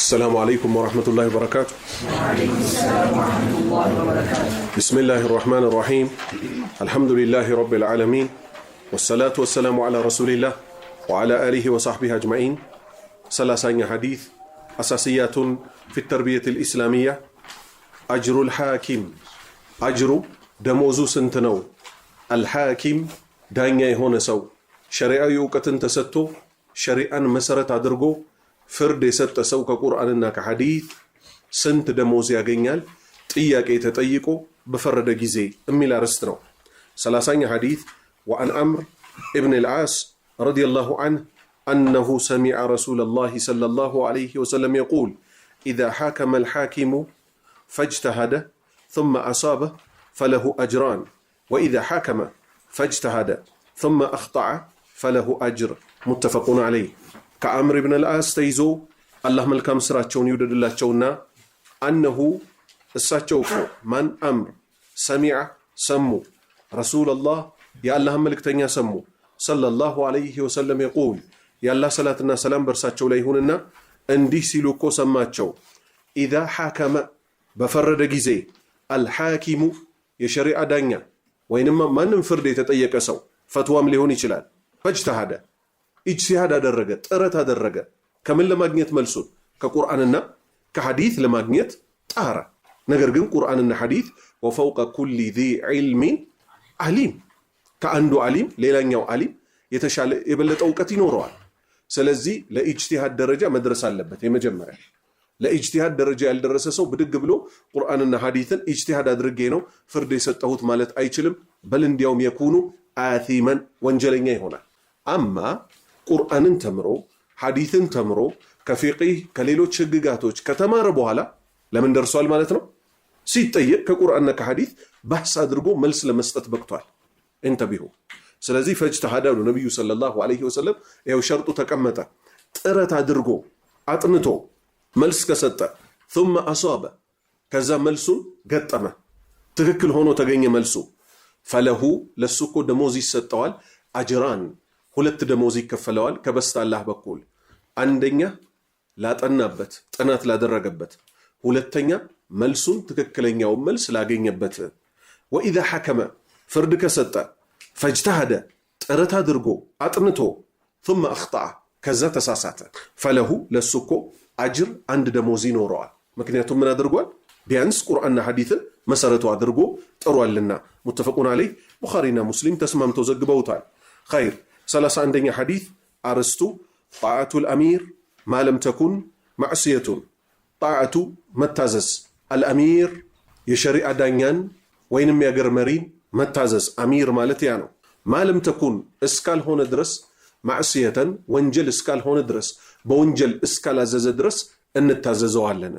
السلام عليكم ورحمة الله وبركاته. وعليكم السلام ورحمة الله وبركاته. بسم الله الرحمن الرحيم. الحمد لله رب العالمين، والصلاة والسلام على رسول الله وعلى آله وصحبه أجمعين. سلاسين حديث أساسيات في التربية الإسلامية. أجر الحاكم، أجر دموزو سنتنو، الحاكم دانيا هون سو شريعة يوكتن تستو شريعة مسرت أدرغو فرد يسط سو كقرآننا كحديث سنت دموز يغنيال ጥያቄ ተጠይቆ በፈረደ ጊዜ እሚል አርዕስት ነው። 30ኛ ሐዲስ وعن عمرو ابن العاص رضي الله عنه أنه سمع رسول الله صلى الله عليه وسلم يقول: إذا حاكم الحاكم فاجتهد ثم أصاب فله أجران، وإذا حاكم فاجتهد ثم أخطأ فله أجر. متفق عليه. كعمر بن العاص تيزو الله ملكم سراتشون يودد الله تشونا أنه الساتشوكو من أمر سمع سمو رسول الله يا الله ملك تنيا سمو صلى الله عليه وسلم يقول: يا الله صلاتنا سلام برساتشو ليهوننا اندي سيلوكو سماتشو إذا حاكم بفرد جزي الحاكم يشريع دانيا وينما من فرد يتطيق سو فتوى مليون يشلال فاجتهد اجتهاد درجه ጥረት አደረገ ከምን ለማግኘት መልሱን ከቁርአንና ከሐዲስ ለማግኘት ጣራ። ነገር ግን ቁርአንና ሐዲስ ወፈውቀ ኩሊ ذي علم عليم ከአንዱ ዓሊም ሌላኛው ዓሊም የተሻለ የበለጠ ዕውቀት ይኖረዋል። ስለዚህ ለኢጅቲሃድ ደረጃ መድረስ አለበት። የመጀመሪያ ለኢጅቲሃድ ደረጃ ያልደረሰ ሰው ብድግ ብሎ ቁርአንና ሐዲስን ኢጅቲሃድ አድርጌ ነው ፍርድ የሰጠሁት ማለት አይችልም። በል እንዲያውም የኩኑ አቲመን ወንጀለኛ ይሆናል። አማ ቁርአንን ተምሮ ሐዲስን ተምሮ ከፊቅህ ከሌሎች ህግጋቶች ከተማረ በኋላ ለምን ደርሷል ማለት ነው? ሲጠየቅ ከቁርአንና ከሐዲስ ባህስ አድርጎ መልስ ለመስጠት በቅቷል። እንተቢሁ። ስለዚህ ፈጅተሃዳ ነው ነብዩ ሰለላሁ ዐለይሂ ወሰለም ይሄው ሸርጡ ተቀመጠ። ጥረት አድርጎ አጥንቶ መልስ ከሰጠ ثم أصاب ከዛ መልሱን ገጠመ ትክክል ሆኖ ተገኘ መልሱ ፈለሁ ለሱኮ ደሞዝ ይሰጠዋል። አጅራን ሁለት ደሞዝ ይከፈለዋል ከበስተ አላህ በኩል። አንደኛ ላጠናበት ጥናት ላደረገበት፣ ሁለተኛ መልሱን ትክክለኛው መልስ ላገኘበት። وإذا حكم ፍርድ ከሰጠ فاجتهد ጥረት አድርጎ አጥንቶ ثم أخطأ ከዛ ተሳሳተ ፈለሁ ለሱኮ አጅር አንድ ደሞዝ ይኖረዋል። ምክንያቱም ምን አድርጓል? ቢያንስ ቁርአንና ሐዲስን መሰረቱ አድርጎ ጥሯልና። ሙተፈቁን ዐለይህ ቡኻሪና ሙስሊም ተስማምተው ዘግበውታል። ኸይር 31ኛ ሐዲስ አርስቱ ጣዓቱል አሚር ማለም ተኩን ማዕስየቱን። ጣዓቱ መታዘዝ፣ አልአሚር የሸሪዓ ዳኛን ወይንም የአገር መሪን መታዘዝ። አሚር ማለት ያ ነው። ማለም ተኩን እስካልሆነ ድረስ ማዕስየተን ወንጀል እስካልሆነ ድረስ በወንጀል እስካላዘዘ ድረስ እንታዘዘዋለን።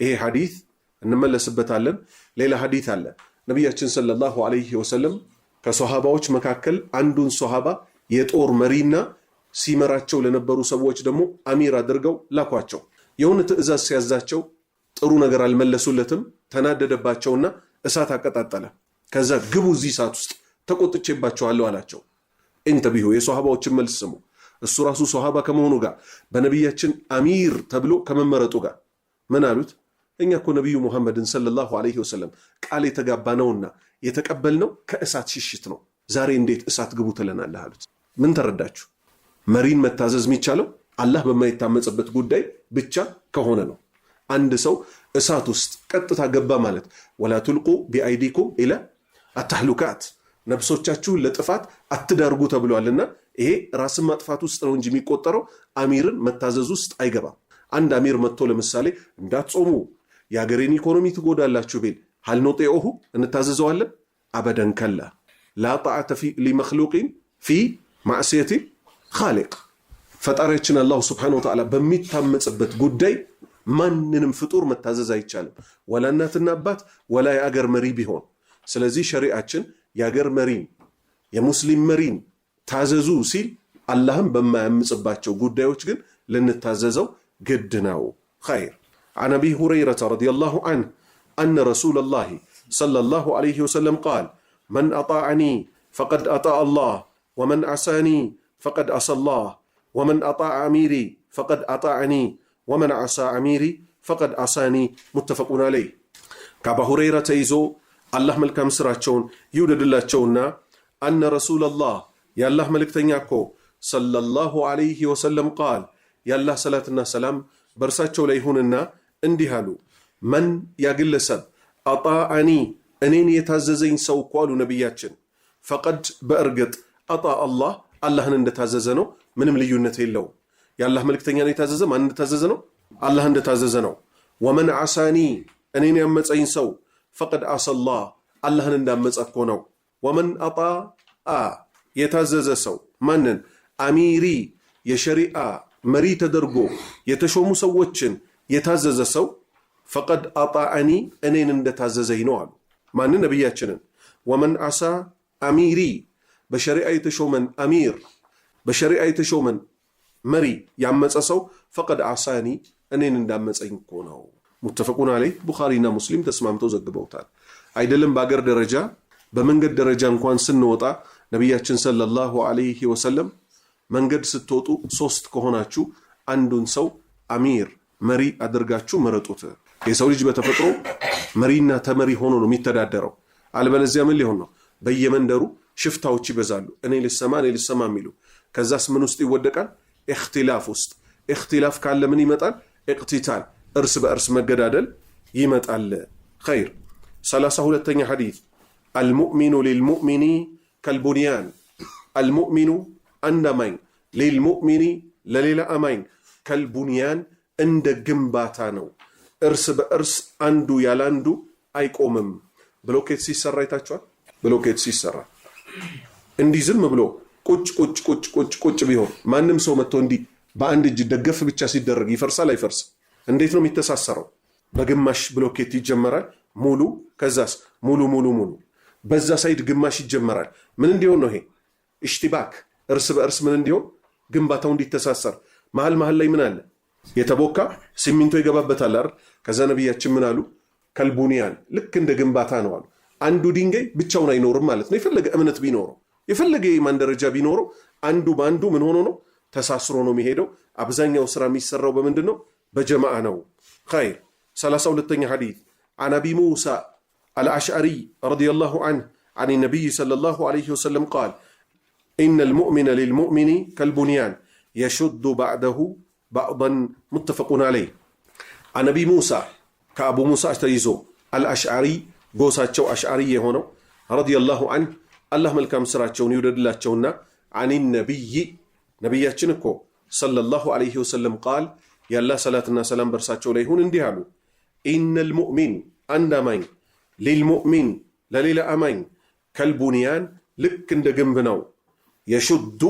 ይሄ ሐዲስ እንመለስበታለን። ሌላ ሐዲስ አለ። ነቢያችን ሰለላሁ ዐለይሂ ወሰለም ከሶሃባዎች መካከል አንዱን ሶሃባ የጦር መሪና ሲመራቸው ለነበሩ ሰዎች ደግሞ አሚር አድርገው ላኳቸው። የሆነ ትዕዛዝ ሲያዛቸው ጥሩ ነገር አልመለሱለትም። ተናደደባቸውና እሳት አቀጣጠለ። ከዛ ግቡ እዚህ እሳት ውስጥ ተቆጥቼባቸዋለሁ አላቸው። እንተቢሁ የሶሃባዎችን መልስ ስሙ። እሱ ራሱ ሶሃባ ከመሆኑ ጋር በነቢያችን አሚር ተብሎ ከመመረጡ ጋር ምን አሉት? እኛ እኮ ነቢዩ ሙሐመድን ሰለላሁ ዐለይሂ ወሰለም ቃል የተጋባነውና የተቀበልነው ከእሳት ሽሽት ነው። ዛሬ እንዴት እሳት ግቡ ትለናለህ አሉት። ምን ተረዳችሁ? መሪን መታዘዝ የሚቻለው አላህ በማይታመጽበት ጉዳይ ብቻ ከሆነ ነው። አንድ ሰው እሳት ውስጥ ቀጥታ ገባ ማለት ወላ ትልቁ ቢአይዲኩም ኢላ አተህሉካት፣ ነፍሶቻችሁን ለጥፋት አትዳርጉ ተብሏልና ይሄ ራስን ማጥፋት ውስጥ ነው እንጂ የሚቆጠረው አሚርን መታዘዝ ውስጥ አይገባም። አንድ አሚር መጥቶ ለምሳሌ እንዳትጾሙ የሀገሬን ኢኮኖሚ ትጎዳላችሁ ቢል ሀልኖጤኦሁ እንታዘዘዋለን? አበደን ከላ ላ ጣዓተ ሊመክሉቂን ፊ ማዕስየቲ ኻሊቅ። ፈጣሪያችን አላሁ ስብሓነሁ ወተዓላ በሚታመጽበት ጉዳይ ማንንም ፍጡር መታዘዝ አይቻልም፣ ወላ እናትና አባት ወላ የአገር መሪ ቢሆን። ስለዚህ ሸሪዓችን የአገር መሪን የሙስሊም መሪን ታዘዙ ሲል አላህም በማያምጽባቸው ጉዳዮች ግን ልንታዘዘው ግድ ነው። ኸይር عن أبي هريرة رضي الله عنه أن رسول الله صلى الله عليه وسلم قال: من أطاعني فقد أطاع الله، ومن عصاني فقد عصى الله، ومن أطاع أميري فقد أطاعني، ومن عصى أميري فقد عصاني متفق عليه كأبا هريرة تيزو الله ملكم سراتشون يودد الله تشونا أن رسول الله يا الله ملك تنياكو صلى الله عليه وسلم قال يا الله صلاتنا سلام برساتشو ليهوننا اندهالو من يقل سب أطاعني أنين يتعززين سو قالوا نبياتشن فقد بأرقط أطاع الله الله نندتعززنو من مليونته اللو يا الله ملك تنياني تعزز من نندتعززنو الله نندتعززنو ومن عصاني أنين يمتعين سو فقد عصى الله الله نندمت أكونو ومن أطاع يتعزز سو منن أميري يشريع مري تدرجو يتشوم سوتشن يتعزز سو فقد أطاعني أنين نندتعززينو من نبياتشن ومن عصى أميري بشريعة يتشومن أمير بشريعة يتشومن مري يعمت أسو فقد عصاني أنين ندمت أكونو متفقون عليه بخارينا مسلم تسمعتو زغبوتال አይደለም ባገር ደረጃ በመንገድ ደረጃ እንኳን ስንወጣ ነብያችን ሰለላሁ ዐለይሂ ወሰለም መንገድ ስትወጡ ሶስት ከሆናችሁ አንዱን ሰው አሚር መሪ አድርጋችሁ መረጡት የሰው ልጅ በተፈጥሮ መሪና ተመሪ ሆኖ ነው የሚተዳደረው አልበለዚያ ምን ሊሆን ነው በየመንደሩ ሽፍታዎች ይበዛሉ እኔ ልሰማ የሚሉ ከዛስ ምን ውስጥ ይወደቃል اختلاف ውስጥ اختلاف ካለ ምን ይመጣል اقتتال እርስ በእርስ መገዳደል ይመጣል خير 32ኛ ሐዲስ المؤمن للمؤمن كالبنيان المؤمن عندما للمؤمن لليل أمين كالبنيان عند جنباتانو እርስ በእርስ አንዱ ያላንዱ አይቆምም ብሎኬት ሲሰራ ይታችኋል ብሎኬት ሲሰራ እንዲህ ዝም ብሎ ቁጭ ቢሆን ማንም ሰው መጥቶ እንዲህ በአንድ እጅ ደገፍ ብቻ ሲደረግ ይፈርሳል አይፈርስ እንዴት ነው የሚተሳሰረው በግማሽ ብሎኬት ይጀመራል ሙሉ ከዛስ ሙሉ በዛ ሳይድ ግማሽ ይጀመራል ምን እንዲሆን ነው ይሄ እሽቲባክ እርስ በእርስ ምን እንዲሆን ግንባታው እንዲተሳሰር መሃል ላይ ምን አለ የተቦካ ሲሚንቶ ይገባበታል አይደል ከዛ ነብያችን ምን አሉ ከልቡኒያን ልክ እንደ ግንባታ ነው አሉ አንዱ ድንጋይ ብቻውን አይኖርም ማለት ነው የፈለገ እምነት ቢኖረው የፈለገ የማን ደረጃ ቢኖረው አንዱ ባንዱ ምን ሆኖ ነው ተሳስሮ ነው የሚሄደው አብዛኛው ስራ የሚሰራው በምንድነው በጀማዓ ነው خير 32ኛ ሐዲስ عن ابي موسى الاشعري رضي الله عنه عن النبي صلى الله عليه وسلم قال ان المؤمن للمؤمن كالبنيان يشد بعده بعضا متفق عليه عن ابي موسى كابو موسى تيزو الاشعري ጎሳቸው አሽዓሪ የሆነው رضي الله عنه الله መልካም ስራቸውን ይወደድላቸውና عن النبي ነብያችን እኮ صلى الله عليه وسلم قال يلا صلاتنا سلام በርሳቸው ላይ ይሁን እንዲህ አሉ ان المؤمن عندما للمؤمن لليل أمين كالبنيان لك عند جنبنا يشد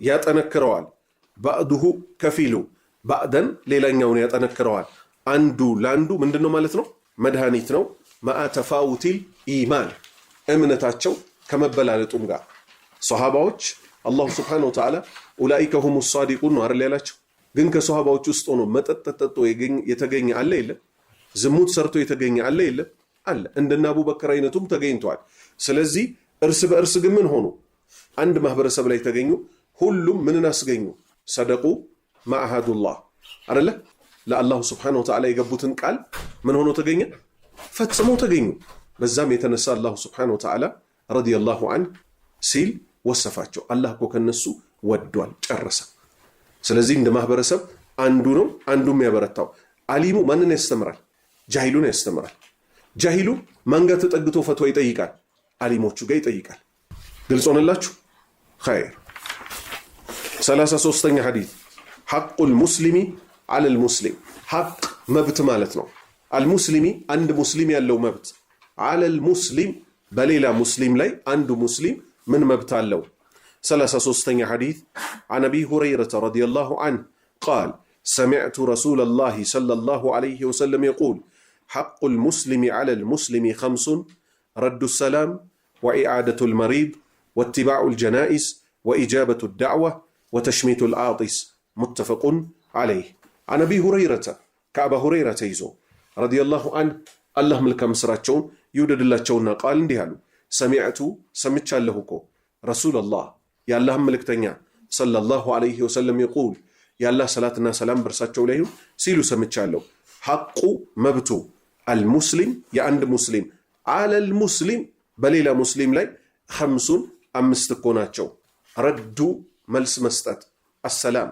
يتنكروال بعده كفيلو بعدن ليلان يون يتنكروال عنده لاندو من دنو مالتنو مدهانيتنو ما تفاوت الإيمان أمنتاتشو كما بلالتهم قا صحابوش الله سبحانه وتعالى أولئك هم الصادقون نهار الليلاتشو جنك صحابوش استونو متتتتو يتغيني على الليلة زموت سرتو يتغيني على الليلة አለ እንደና አቡበከር አይነቱም ተገኝቷል ስለዚህ እርስ በእርስ ግን ምን ሆኑ አንድ ማህበረሰብ ላይ ተገኙ ሁሉም ምንን አስገኙ ሰደቁ ማአሃዱላህ አይደለ ለአላህ Subhanahu Wa Ta'ala የገቡትን ቃል ምን ሆኖ ተገኘ ፈጽሞ ተገኙ በዛም የተነሳ አላህ Subhanahu Wa Ta'ala ረዲየላሁ ዐንሁ ሲል ወሰፋቸው አላህ እኮ ከነሱ ወዷል ጨረሰ ስለዚህ እንደ ማህበረሰብ አንዱ ነው አንዱም ያበረታው አሊሙ ማንን ያስተምራል ጃሂሉን ያስተምራል ጃሂሉ ማንጋ ተጠግቶ ፈትዋ ይጠይቃል አሊሞቹ ጋር ይጠይቃል ግልጽ ሆነላችሁ خير 33ኛ ሐዲስ حق المسلم على المسلم حق መብት ማለት ነው المسلم አንድ ሙስሊም ያለው መብት على المسلم በሌላ ሙስሊም ላይ አንዱ ሙስሊም ምን መብት አለው 33ኛ ሐዲስ عن ابي هريره رضي الله عنه قال سمعت رسول الله صلى الله عليه وسلم يقول حق المسلم على المسلم 5 رد السلام وإعادة المريض واتباع الجنائز وإجابة الدعوة وتشميت العاطس متفق عليه عن أبي هريرة كأبا هريرة يزو رضي الله عنه الله ملكم سراتشون يودد الله تشونا قال اندهالو سمعت لهكو رسول الله يا الله ملك تنيا صلى الله عليه وسلم يقول ያላህ ሰላትና ሰላም በርሳቸው ላይ ይሁን ሲሉ ሰምቻለሁ። ሐቁ መብቱ አልሙስሊም የአንድ ሙስሊም አለል ሙስሊም በሌላ ሙስሊም ላይ ኸምሱን አምስት እኮ ናቸው። ረዱ መልስ መስጠት፣ አሰላም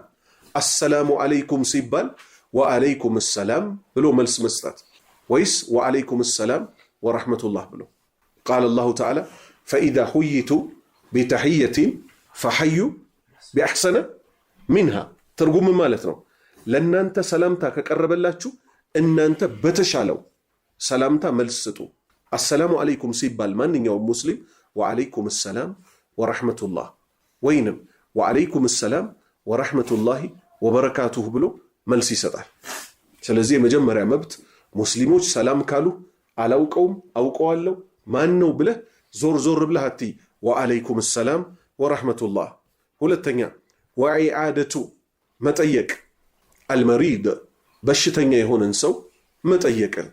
አሰላሙ አለይኩም ሲባል ወአለይኩም ሰላም ብሎ መልስ መስጠት ወይስ ወአለይኩም ሰላም ወረሕመቱላህ ብሎ። ቃለ አላሁ ተዓላ ፈኢዛ ሁይቱ ቢተሕየቲን ፈሐዩ ቢአሕሰነ ሚንሃ። ትርጉም ማለት ነው ለእናንተ ሰላምታ ከቀረበላችሁ እናንተ በተሻለው ሰላምታ መልስ ስጡ። አሰላሙ አለይኩም ሲባል ማንኛውም ሙስሊም ወአለይኩም ሰላም ወረሕመቱላህ ወይንም ወአለይኩም ሰላም ወረሕመቱላሂ ወበረካቱሁ ብሎ መልስ ይሰጣል። ስለዚህ የመጀመሪያ መብት ሙስሊሞች ሰላም ካሉ አላውቀውም አውቀዋለሁ ማን ነው ብለህ ዞር ዞር ብለህ አትይ ወአለይኩም ሰላም ወረሕመቱላህ። ሁለተኛ ወኢዓደቱ መጠየቅ፣ አልመሪድ በሽተኛ የሆነን ሰው መጠየቅን።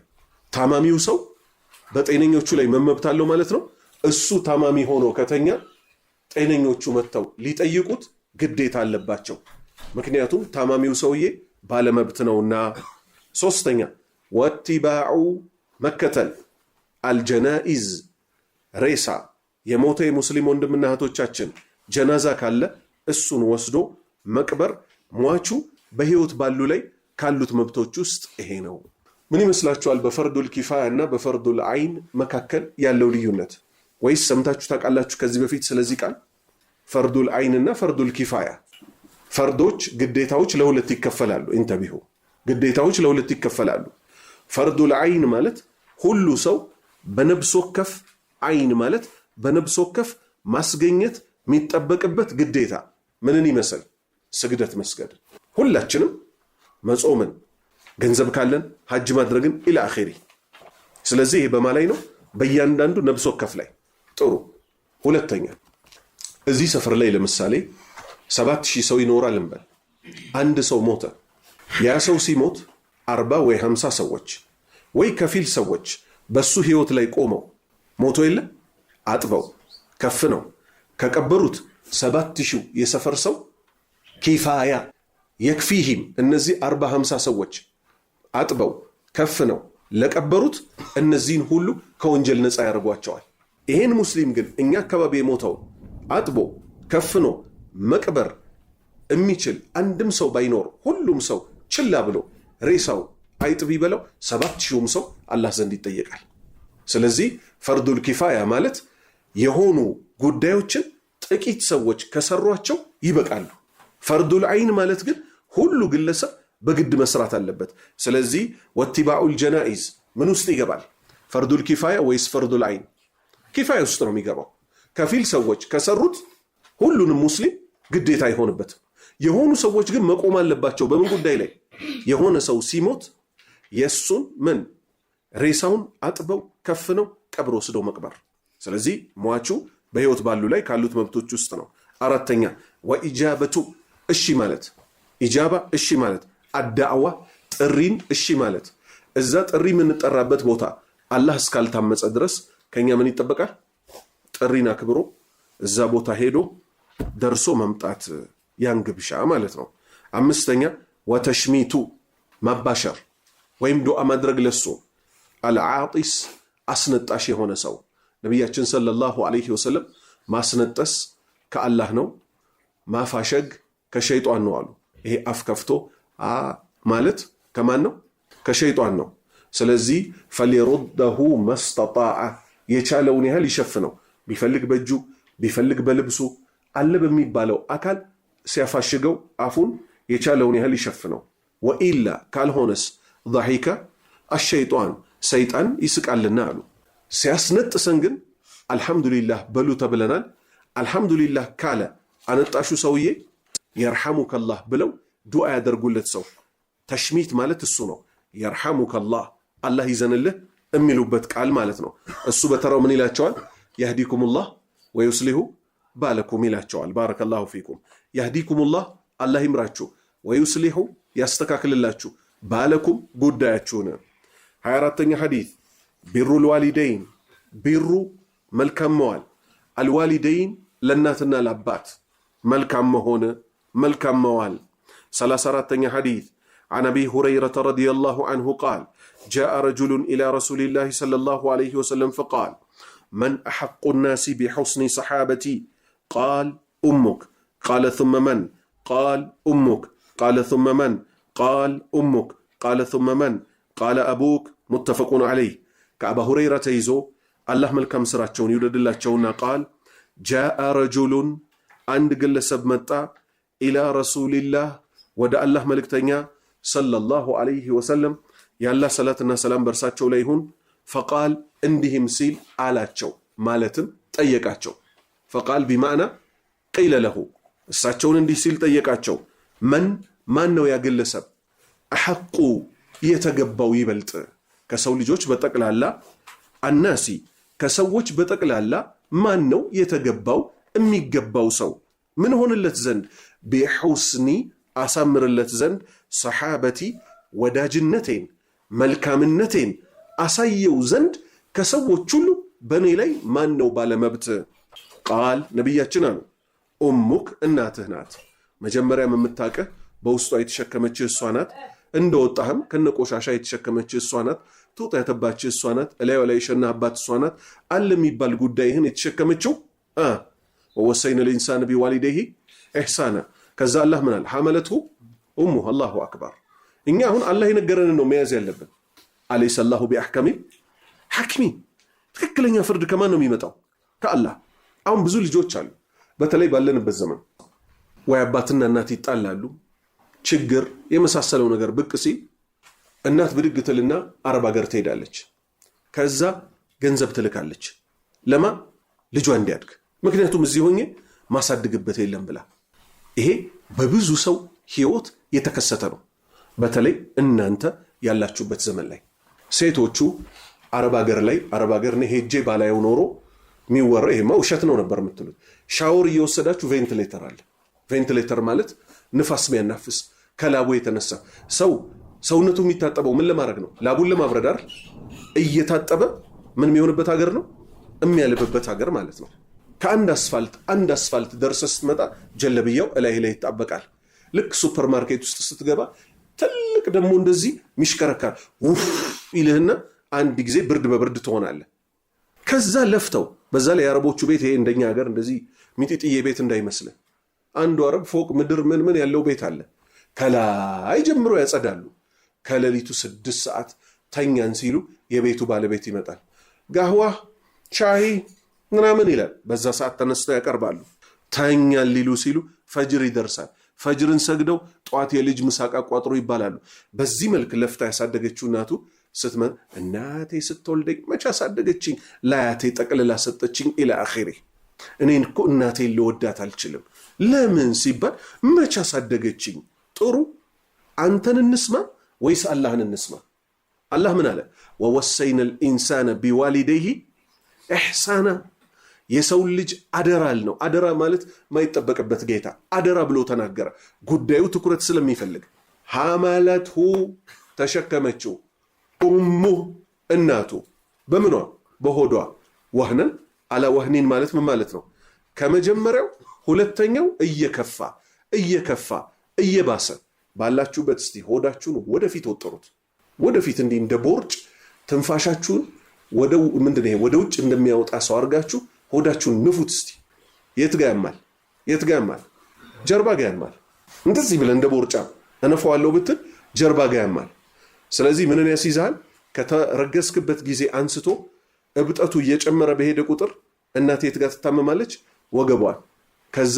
ታማሚው ሰው በጤነኞቹ ላይ መመብት አለው ማለት ነው። እሱ ታማሚ ሆኖ ከተኛ ጤነኞቹ መጥተው ሊጠይቁት ግዴታ አለባቸው፣ ምክንያቱም ታማሚው ሰውዬ ባለመብት ነውና። ሶስተኛ ወቲባዑ መከተል አልጀናኢዝ ሬሳ የሞተ የሙስሊም ወንድምና እህቶቻችን ጀናዛ ካለ እሱን ወስዶ መቅበር ሟቹ በህይወት ባሉ ላይ ካሉት መብቶች ውስጥ ይሄ ነው። ምን ይመስላችኋል በፈርዱል ኪፋያ እና በፈርዱል አይን መካከል ያለው ልዩነት? ወይስ ሰምታችሁ ታውቃላችሁ ከዚህ በፊት ስለዚህ ቃል? ፈርዱል አይን እና ፈርዱል ኪፋያ። ፈርዶች ግዴታዎች ለሁለት ይከፈላሉ። እንተቢሁ ግዴታዎች ለሁለት ይከፈላሉ። ፈርዱል አይን ማለት ሁሉ ሰው በነብስ ወከፍ፣ አይን ማለት በነብስ ወከፍ ማስገኘት የሚጠበቅበት ግዴታ ምንን ይመስል? ስግደት መስገድ፣ ሁላችንም መጾምን፣ ገንዘብ ካለን ሐጅ ማድረግን ኢላ አኺሪ። ስለዚህ ይሄ በማ ላይ ነው? በእያንዳንዱ ነብስ ወከፍ ላይ። ጥሩ። ሁለተኛ እዚህ ሰፈር ላይ ለምሳሌ 7000 ሰው ይኖራል እንበል። አንድ ሰው ሞተ። ያ ሰው ሲሞት 40 ወይ 50 ሰዎች ወይ ከፊል ሰዎች በሱ ህይወት ላይ ቆመው ሞቶ የለ አጥበው ከፍነው ከቀበሩት 7000 የሰፈር ሰው ኪፋያ የክፊህም እነዚህ 40-50 ሰዎች አጥበው ከፍነው ለቀበሩት እነዚህን ሁሉ ከወንጀል ነፃ ያደርጓቸዋል። ይሄን ሙስሊም ግን እኛ አካባቢ የሞተው አጥቦ ከፍኖ መቅበር የሚችል አንድም ሰው ባይኖር ሁሉም ሰው ችላ ብሎ ሬሳው አይጥብ ይበለው 7000ም ሰው አላህ ዘንድ ይጠየቃል። ስለዚህ ፈርዱል ኪፋያ ማለት የሆኑ ጉዳዮችን ጥቂት ሰዎች ከሰሯቸው ይበቃሉ። ፈርዱል አይን ማለት ግን ሁሉ ግለሰብ በግድ መስራት አለበት። ስለዚህ ወቲባኡል ጀናኢዝ ምን ውስጥ ይገባል? ፈርዱል ኪፋያ ወይስ ፈርዱል አይን? ኪፋያ ውስጥ ነው የሚገባው። ከፊል ሰዎች ከሰሩት ሁሉንም ሙስሊም ግዴታ አይሆንበትም። የሆኑ ሰዎች ግን መቆም አለባቸው። በምን ጉዳይ ላይ? የሆነ ሰው ሲሞት የሱን ምን ሬሳውን አጥበው ከፍነው ቀብር ወስደው መቅበር። ስለዚህ ሟቹ በህይወት ባሉ ላይ ካሉት መብቶች ውስጥ ነው። አራተኛ ወኢጃበቱ እሺ ማለት፣ ኢጃባ እሺ ማለት፣ አዳዕዋ ጥሪን እሺ ማለት። እዛ ጥሪ የምንጠራበት ቦታ አላህ እስካልታመፀ ድረስ ከኛ ምን ይጠበቃል? ጥሪን አክብሮ እዛ ቦታ ሄዶ ደርሶ መምጣት ያንግብሻ ማለት ነው። አምስተኛ ወተሽሚቱ ማባሸር ወይም ዱዓ ማድረግ ለሱ አልዓጢስ አስነጣሽ የሆነ ሰው ነቢያችን ሰለላሁ ዐለይሂ ወሰለም ማስነጠስ ከአላህ ነው፣ ማፋሸግ ከሸይጧን ነው አሉ። ይሄ አፍ ከፍቶ ማለት ከማን ነው? ከሸይጧን ነው። ስለዚህ ፈሊሩደሁ መስተጣዐ የቻለውን ያህል ይሸፍነው። ቢፈልግ በእጁ ቢፈልግ በልብሱ አለ በሚባለው አካል ሲያፋሽገው አፉን የቻለውን ያህል ይሸፍነው። ወኢላ ካልሆነስ ضحከ አሸይጧን ሰይጣን ይስቃልና አሉ። ሲያስነጥሰን ግን አልሐምዱሊላህ በሉ ተብለናል። አልሐምዱሊላህ ካለ አነጣሹ ሰውዬ የርሐሙከላህ ብለው ዱዓ ያደርጉለት ሰው ተሽሚት ማለት እሱ ነው። የርሐሙከላህ አላህ ይዘንልህ የሚሉበት ቃል ማለት ነው። እሱ በተራው ምን ይላቸዋል? የህዲኩሙላህ ወዩስሊሁ ባለኩም ይላቸዋል። ባረከላሁ ፊኩም። የህዲኩሙላህ አላህ ይምራችሁ፣ ወዩስሊሁ ያስተካክልላችሁ፣ ባለኩም ጉዳያችሁን። 24ኛ ሐዲስ ቢሩል ዋሊደይን ቢሩ መልካም መዋል፣ አልዋሊደይን ለእናትና ለአባት መልካም መሆን መልካም መዋል። 34ኛ حديث عن أبي هريرة رضي الله عنه قال جاء رجل إلى رسول الله صلى الله عليه وسلم فقال من أحق الناس بحسن صحابتي قال أمك قال ثم من قال أمك قال ثم من قال أمك قال ثم من قال أبوك متفق عليه كأبا هريرة يزو الله ملكم سراتشون يولد الله تشونا قال جاء رجل عند قل سبمتا إلى رسول الله ودى الله ملك تنيا صلى الله عليه وسلم يا الله صلاتنا سلام برساتشو ليهون فقال اندهم سيل آلاتشو مالتن تأيكاتشو فقال بمعنى قيل له الساتشون اندي سيل تأيكاتشو من نو يا قل سب أحقو يتقبو يبلت كسولي جوش بتقل الله الناسي كسوش بتقل الله ما نو يتقبو امي قبو سو من هون اللت زند بحسني أسامر اللت زند صحابتي وداجنتين ملكامنتين أسايو زند كسوش چلو بني لي ما نو بالمبت قال نبياتنا أمك الناتهنات مجمرة من متاكة بوستو يتشكمتش السوانات እንደ ወጣህም ከነቆሻሻ የተሸከመች እሷናት ጡጣ ያተባች እሷናት እላይ ወላይ ሸናባት እሷናት አለ የሚባል ጉዳይህን የተሸከመችው ወወሰይነ الانسان بوالديه احسانا ከዛ አላህ ምናል حملته امه الله اكبر እኛ አሁን አላህ የነገረን ነው መያዝ ያለብን አለይሰ الله باحكم حكيم ትክክለኛ ፍርድ ከማን ነው የሚመጣው ከአላህ አሁን ብዙ ልጆች አሉ በተለይ ባለንበት ዘመን ወይ አባትና እናት ይጣላሉ ችግር የመሳሰለው ነገር ብቅ ሲል እናት ብድግትልና አረብ ሀገር ትሄዳለች ከዛ ገንዘብ ትልካለች ለማ ልጇ እንዲያድግ ምክንያቱም እዚህ ሆኜ ማሳድግበት የለም ብላ ይሄ በብዙ ሰው ህይወት የተከሰተ ነው በተለይ እናንተ ያላችሁበት ዘመን ላይ ሴቶቹ አረብ ሀገር ነው ሄጄ ባላየው ኖሮ የሚወራ ይሄማ ውሸት ነው ነበር የምትሉት ሻወር እየወሰዳችሁ ቬንቲሌተር አለ ቬንቲሌተር ማለት ንፋስ የሚያናፍስ ከላቡ የተነሳ ሰውነቱ የሚታጠበው ምን ለማድረግ ነው ላቡን ለማብረድ አይደል እየታጠበ ምን የሚሆንበት ሀገር ነው የሚያልብበት ሀገር ማለት ነው ከአንድ አስፋልት ደርሰህ ስትመጣ ጀለብያው ላይ ይጣበቃል ልክ ሱፐርማርኬት ውስጥ ስትገባ ትልቅ ደግሞ እንደዚህ ሚሽከረካር ይልህና አንድ ጊዜ ብርድ በብርድ ትሆናለህ ከዛ ለፍተው በዛ ላይ የአረቦቹ ቤት ይሄ እንደኛ ሀገር እንደዚህ ሚጢጥዬ ቤት እንዳይመስልህ አንዱ አረብ ፎቅ ምድር ምን ያለው ቤት አለ ከላይ ጀምሮ ያጸዳሉ ከሌሊቱ 6 ሰዓት ተኛን ሲሉ የቤቱ ባለቤት ይመጣል ጋህዋ ሻሂ ምናምን ይላል በዛ ሰዓት ተነስተው ያቀርባሉ ተኛን ሊሉ ሲሉ ፈጅር ይደርሳል ፈጅርን ሰግደው ጧት የልጅ ምሳቃ ቋጥሮ ይባላሉ በዚህ መልክ ለፍታ ያሳደገችው እናቱ ስትመን እናቴ ስትወልደኝ መቻ ሳደገችኝ ላያቴ ጠቅልላ ሰጠችኝ ኢላ አኺሪ እኔን እኮ እናቴ ልወዳት አልችልም ለምን ሲባል መቻ ሳደገችኝ ጥሩ አንተን እንስማ ወይስ አላህን እንስማ አላህ ምን አለ ወወሰይነ الانسان بوالديه احسانا የሰው ልጅ አደራል ነው አደራ ማለት ማይጠበቅበት ጌታ አደራ ብሎ ተናገረ ጉዳዩ ትኩረት ስለሚፈልግ حملته ተሸከመችው امه እናቱ በምኗ በሆዷ ወህነን አላ ወህኒን ማለት ምን ማለት ነው ከመጀመሪያው ሁለተኛው እየከፋ እየባሰ ባላችሁበት እስቲ ሆዳችሁን ወደፊት ወጥሩት ወደፊት እንዲህ እንደ ቦርጭ ትንፋሻችሁን ወደ ውጭ እንደሚያወጣ ሰው አርጋችሁ ሆዳችሁን ንፉት እስቲ የት ጋር ያማል ጀርባ ጋር ያማል እንደዚህ ብለ እንደ ቦርጫ እነፋዋለሁ ብትል ጀርባ ጋር ያማል ስለዚህ ምንን ያስይዛል ከተረገስክበት ጊዜ አንስቶ እብጠቱ እየጨመረ በሄደ ቁጥር እናቴ የት ጋር ትታመማለች ወገቧን ከዛ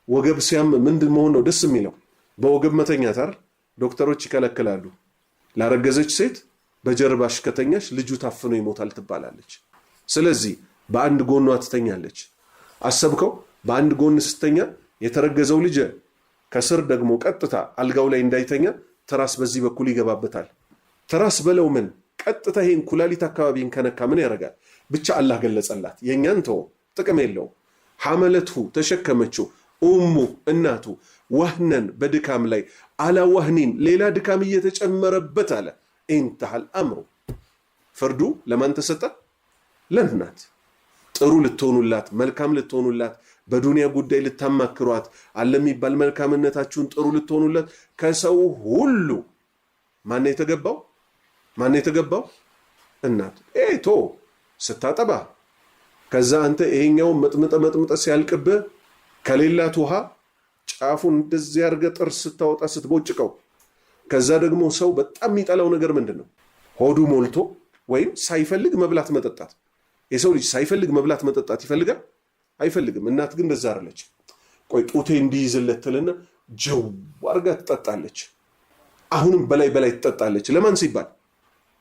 ወገብ ሲያም ምንድን መሆን ነው ደስ የሚለው በወገብ መተኛት አይደል ዶክተሮች ይከለክላሉ ላረገዘች ሴት በጀርባሽ ከተኛሽ ልጁ ታፍኖ ይሞታል ትባላለች ስለዚህ በአንድ ጎኗ ትተኛለች አሰብከው በአንድ ጎን ስተኛ የተረገዘው ልጅ ከስር ደግሞ ቀጥታ አልጋው ላይ እንዳይተኛ ትራስ በዚህ በኩል ይገባበታል ትራስ በለው ምን ቀጥታ ይሄን ኩላሊት አካባቢን ከነካ ምን ያረጋል ብቻ አላህ ገለጸላት የኛን ተው ጥቅም የለው حملته ተሸከመችው እናቱ ወህነን በድካም ላይ አላ ወህኒን ሌላ ድካም እየተጨመረበት አለ انتهى الامر ፍርዱ ለማን ተሰጠ ለእናት ጥሩ ልትሆኑላት መልካም ልትሆኑላት በዱንያ ጉዳይ ልታማክሯት ዓለም የሚባል መልካምነታችሁን ጥሩ ልትሆኑላት ከሰው ሁሉ ማን የተገባው እናት ቶ ስታጠባ ከዛ አንተ ይሄኛው መጥምጠ ሲያልቅብህ ከሌላት ውሃ ጫፉን እንደዚህ አድርገ ጥርስ ስታወጣ ስትቦጭቀው ከዛ ደግሞ ሰው በጣም የሚጠላው ነገር ምንድነው ሆዱ ሞልቶ ወይም ሳይፈልግ መብላት መጠጣት የሰው ልጅ ሳይፈልግ መብላት መጠጣት ይፈልጋል አይፈልግም እናት ግን እንደዛ አይደለች ቆይ ጡቴ እንዲይዝለትና ጀው አርጋ ትጠጣለች አሁንም በላይ ትጠጣለች ለማን ሲባል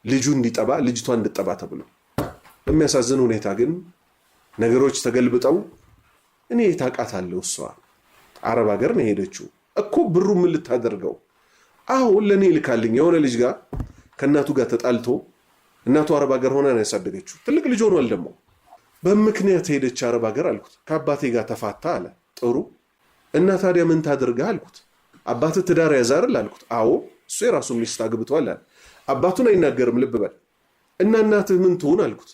ልጁ እንዲጠባ ልጅቷ እንድጠባ ተብሎ በሚያሳዝን ሁኔታ ግን ነገሮች ተገልብጠው እኔ ታቃታለሁ እሷ አረብ ሀገር ነው ሄደችው እኮ ብሩ ምን ልታደርገው አሁን ለኔ ልካልኝ የሆነ ልጅ ጋር ከናቱ ጋር ተጣልቶ እናቱ አረብ ሀገር ሆና ነው ያሳደገችው ትልቅ ልጅ ሆኗል ደግሞ በምክንያት ሄደች አረብ ሀገር አልኩት ከአባቴ ጋር ተፋታ አለ ጥሩ እና ታዲያ ምን ታደርጋ አልኩት አባቴ ትዳር ያዛርል አልኩት አዎ እሱ የራሱ ሚስት አግብቷል አለ አባቱን አይናገርም ልብ በል እና እናትህ ምን ትሆን አልኩት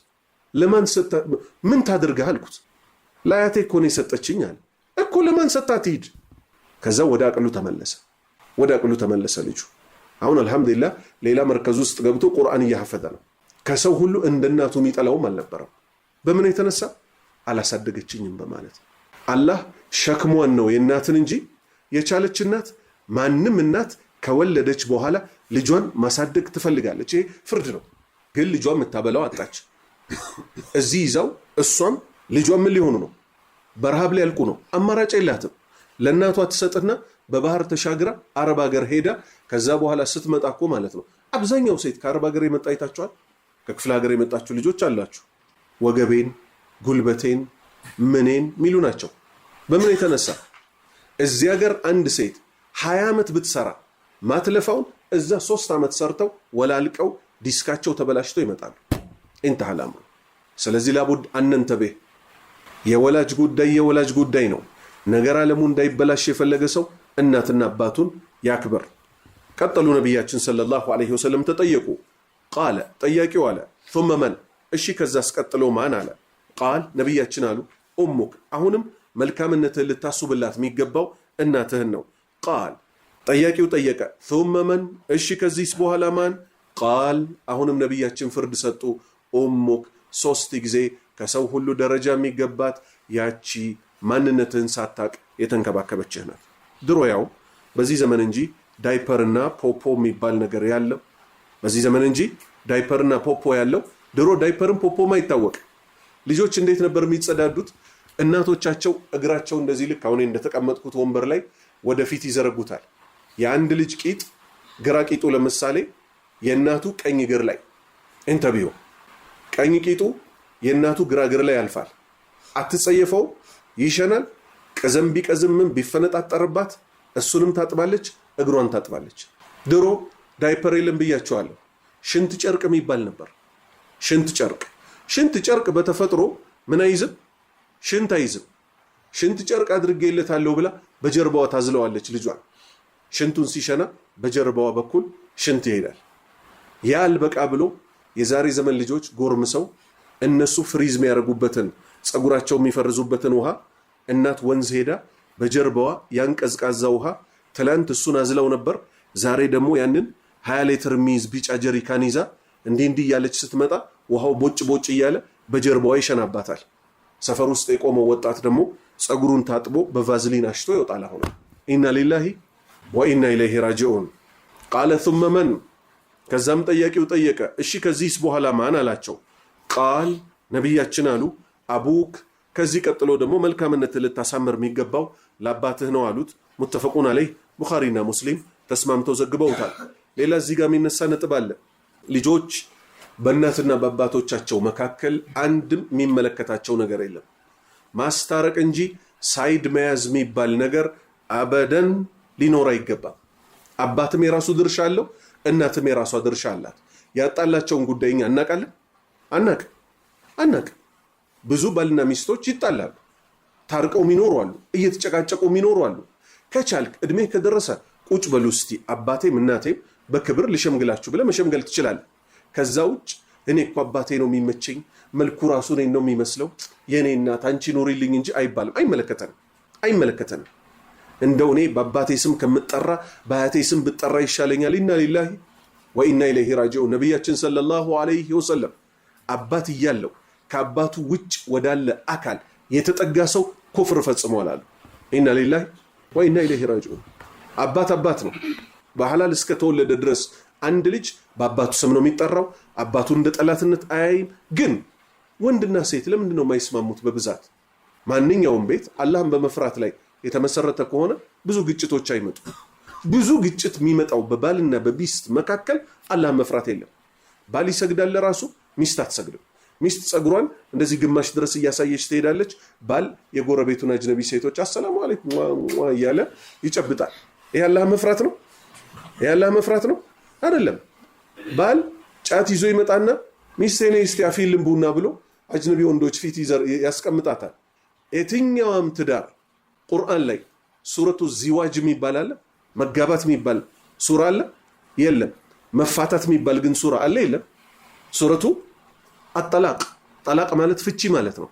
ለማን ምን ታደርጋ አልኩት ላያቴ እኮ ነው የሰጠችኝ አለ እኮ ለማን ሰጣት ሂድ ከዛ ወደ አቅሉ ተመለሰ ልጁ አሁን አልহামዱሊላህ ሌላ መርከዝ ውስጥ ገብቶ ቁርአን እያሐፈዘ ነው ከሰው ሁሉ እንደናቱ የሚጠላውም አልነበረም በምን የተነሳ አላሳደገችኝም በማለት አላህ ሸክሟን ነው የናትን እንጂ የቻለች እናት ማንንም እናት ከወለደች በኋላ ልጇን ማሳደግ ትፈልጋለች ይሄ ፍርድ ነው ግን ልጇን መታበላው አጣች እዚህ ይዛው እሷም ልጇን ምን ሊሆኑ ነው በረሃብ ላይ ያልቁ ነው አማራጭ የላትም ለናቷ ተሰጥና በባህር ተሻግራ አረብ ሀገር ሄዳ ከዛ በኋላ ስትመጣ እኮ ማለት ነው አብዛኛው ሴት ከአረብ ሀገር የመጣ አይታችኋል ከክፍለ ሀገር የመጣችሁ ልጆች አላችሁ ወገቤን ጉልበቴን ምኔን ሚሉ ናቸው በምን የተነሳ እዚህ ሀገር አንድ ሴት 20 ዓመት ብትሰራ ማትለፋውን እዛ 3 ዓመት ሰርተው ወላልቀው ዲስካቸው ተበላሽቶ ይመጣሉ انتهى الامر ስለዚህ ላቡድ አንንተበህ የወላጅ ጉዳይ ነው ነገር ዓለሙ እንዳይበላሽ የፈለገ ሰው እናትና አባቱን ያክብር ቀጠሉ ነብያችን ሰለላሁ ዐለይሂ ወሰለም ተጠየቁ قال ጠያቂው አለ ثم من እሺ ከዛስ ቀጥሎ ማን አለ قال ነብያችን አሉ ኡሙክ አሁንም መልካምነትህን ልታስብላት የሚገባው እናትህን ነው قال ጠያቂው ጠየቀ ثم من እሺ ከዚህስ በኋላ ማን قال አሁንም ነብያችን ፍርድ ሰጡ ኡሙክ ሶስት ጊዜ ከሰው ሁሉ ደረጃ የሚገባት ያቺ ማንነትህን ሳታቅ የተንከባከበችህ ናት ድሮ ያው በዚህ ዘመን እንጂ ዳይፐርና ፖፖ የሚባል ነገር ያለው በዚህ ዘመን እንጂ ዳይፐርና ፖፖ ያለው ድሮ ዳይፐርን ፖፖም አይታወቅ ልጆች እንዴት ነበር የሚጸዳዱት እናቶቻቸው እግራቸው እንደዚህ ልክ አሁን እንደተቀመጥኩት ወንበር ላይ ወደፊት ይዘረጉታል የአንድ ልጅ ቂጥ ግራ ቂጡ ለምሳሌ የእናቱ ቀኝ እግር ላይ እንተቢዮ ቀኝ ቂጡ የእናቱ ግራ እግር ላይ ያልፋል አትጸየፈው ይሸናል ቀዘም ቢቀዝምም ቢፈነጣጠርባት እሱንም ታጥባለች እግሯን ታጥባለች ድሮ ዳይፐር የለም ብያቸዋለሁ ሽንት ጨርቅ የሚባል ነበር ሽንት ጨርቅ በተፈጥሮ ምን አይዝም ሽንት አይዝም ሽንት ጨርቅ አድርጌለታለሁ ብላ በጀርባዋ ታዝለዋለች ልጇን ሽንቱን ሲሸና በጀርባዋ በኩል ሽንት ይሄዳል ያል በቃ ብሎ የዛሬ ዘመን ልጆች ጎርምሰው እነሱ ፍሪዝ የሚያደርጉበትን ጸጉራቸው የሚፈርዙበትን ውሃ እናት ወንዝ ሄዳ በጀርባዋ ያን ቀዝቃዛ ውሃ ትላንት እሱን አዝለው ነበር ዛሬ ደግሞ ያንን 20 ሊትር ሚዝ ቢጫ ጀሪካን ይዛ እንዲህ ያለች ስትመጣ ውሃው ቦጭ እያለ በጀርባዋ ይሸናባታል ሰፈር ውስጥ የቆመው ወጣት ደግሞ ጸጉሩን ታጥቦ በቫዝሊን አሽቶ ይወጣል አሁን ኢና ሊላሂ ወኢና ኢለይሂ ራጂዑን قال ثم من ከዛም ጠያቂው ጠየቀ እሺ ከዚህስ በኋላ ማን አላቸው ቃል ነብያችን አሉ አቡክ ከዚህ ቀጥሎ ደግሞ መልካምነትን ልታሳምር የሚገባው ለአባትህ ነው አሉት ሙተፈቁን አለይ ቡኻሪና ሙስሊም ተስማምተው ዘግበውታል ሌላ እዚህ ጋር የሚነሳ ነጥብ አለ ልጆች በእናትና በአባቶቻቸው መካከል አንድም የሚመለከታቸው ነገር የለም ማስታረቅ እንጂ ሳይድ መያዝ የሚባል ነገር አበደን ሊኖር አይገባም አባትም የራሱ ድርሻ አለው እናትም የራሷ ድርሻ አላት ያጣላቸውን ጉዳይኛ አናቅ ብዙ ባልና ሚስቶች ይጣላሉ ታርቀው የሚኖሩ አሉ እየተጨቃጨቁ የሚኖሩ አሉ ከቻልክ እድሜ ከደረሰ ቁጭ በሉ እስቲ አባቴም እናቴም በክብር ልሸምግላችሁ ብለ መሸምገል ትችላለህ ከዛ ውጭ እኔ እኮ አባቴ ነው የሚመቸኝ መልኩ ራሱ እኔን ነው የሚመስለው የኔ እናት አንቺ ኑሪልኝ እንጂ አይባልም። አይመለከተንም። እንደው እኔ በአባቴ ስም ከምጠራ በአያቴ ስም ብጠራ ይሻለኛል። ኢና ሊላሂ ወኢና ኢለይሂ ራጂዑን። ነቢያችን ሰለላሁ ዐለይሂ ወሰለም አባት እያለው ከአባቱ ውጭ ወዳለ አካል የተጠጋ ሰው ኩፍር ፈጽሟል አሉ። ኢና ሊላሂ ወኢና ኢለይሂ ራጂዑን። አባት ነው። በሐላል እስከተወለደ ድረስ አንድ ልጅ በአባቱ ስም ነው የሚጠራው። አባቱ እንደ ጠላትነት አያይም። ግን ወንድና ሴት ለምንድን ነው የማይስማሙት? በብዛት ማንኛውም ቤት አላህን በመፍራት ላይ የተመሰረተ ከሆነ ብዙ ግጭቶች አይመጡ። ብዙ ግጭት የሚመጣው በባልና በሚስት መካከል አላህን መፍራት የለም። ባል ይሰግዳል ለራሱ፣ ሚስት አትሰግድም። ሚስት ጸጉሯን እንደዚህ ግማሽ ድረስ እያሳየች ትሄዳለች። ባል የጎረቤቱን አጅነቢ ሴቶች አሰላሙ አለይኩም እያለ ይጨብጣል። ይሄ አላህን መፍራት ነው? ይሄ አላህን መፍራት ነው? አይደለም። ባል ጫት ይዞ ይመጣና ሚስቴ ነይ እስቲ አፊልም ቡና ብሎ አጅነቢ ወንዶች ፊት ያስቀምጣታል። የትኛውም ትዳር ቁርአን ላይ ሱረቱ ዚዋጅ የሚባል አለ? መጋባት የሚባል ሱራ አለ? የለም። መፋታት የሚባል ግን ሱራ አለ? የለም። ሱረቱ አጠላቅ፣ ጠላቅ ማለት ፍቺ ማለት ነው።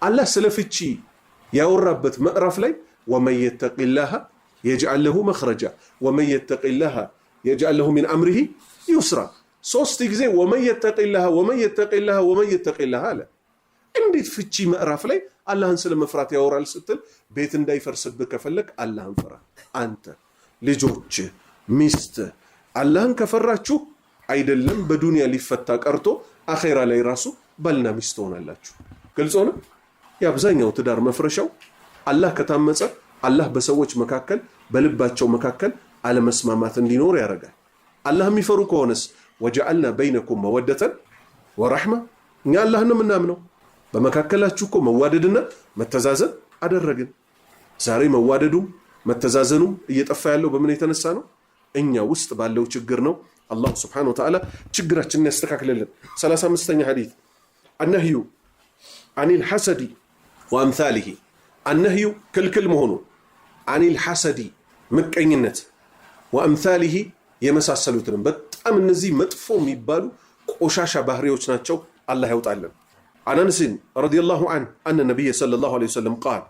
አላህ ስለ ፍቺ ያወራበት ምዕራፍ ላይ ወመን የተቂላህ የጅዐል ለሁ መኽረጃ ወመን የተቂላህ የጅዐል ለሁ ሚን አምሪሂ ዩስራ። 3 ጊዜ ወመን የተቂላህ አለ። እንዴት ፍቺ ምዕራፍ ላይ አላህን ስለ መፍራት ያወራል ስትል ቤት እንዳይፈርስብህ ከፈለግ አላህን ፍራ። አንተ፣ ልጆች፣ ሚስት አላህን ከፈራችሁ አይደለም በዱንያ ሊፈታ ቀርቶ አኼራ ላይ ራሱ ባልና ሚስት ሆናላችሁ። ግልጽ ሆነ? የአብዛኛው ትዳር መፍረሻው አላህ ከታመፀ አላህ በሰዎች መካከል በልባቸው መካከል አለመስማማት እንዲኖር ያደርጋል። አላህ የሚፈሩ ከሆነስ ወጀዐልና በይነኩም መወደተን ወረሕማ። እኛ አላህን የምናምነው በመካከላችሁ እኮ መዋደድና መተዛዘን አደረግን። ዛሬ መዋደዱም መተዛዘኑም እየጠፋ ያለው በምን የተነሳ ነው? እኛ ውስጥ ባለው ችግር ነው። አላህ ስብሓነሁ ወተዓላ ችግራችንን ያስተካክልልን። 35ኛ ሐዲስ አነህዩ አኒል ሐሰዲ ወአምሳሊሂ። አነህዩ ክልክል መሆኑ፣ አኒል ሐሰዲ ምቀኝነት፣ ወአምሳሊሂ የመሳሰሉትንም በጣም እነዚህ መጥፎ የሚባሉ ቆሻሻ ባህሪዎች ናቸው። አላህ ያውጣልን። عن أنس رضي الله عنه أن النبي صلى الله عليه وسلم قال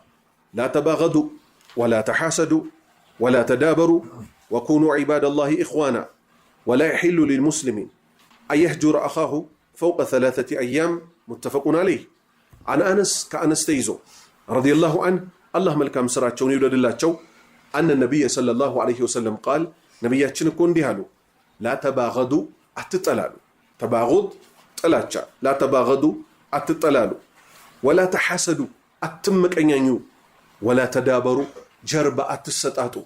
لا تباغضوا ولا تحاسدوا ولا تدابروا وكونوا عباد الله إخوانا ولا يحل للمسلم أن يهجر أخاه فوق 3 أيام متفق عليه. عن أنس كأنس تيزو رضي الله عنه الله ملكا مسراتشون يولد الله أن النبي صلى الله عليه وسلم قال نبياتشن كون ديهالو لا تباغضوا أتتلالو. تباغض تلاتشا. لا تباغضوا أتتلالو ولا تحاسدوا أتمكنيانيو ولا تدابروا جرب أتستاتو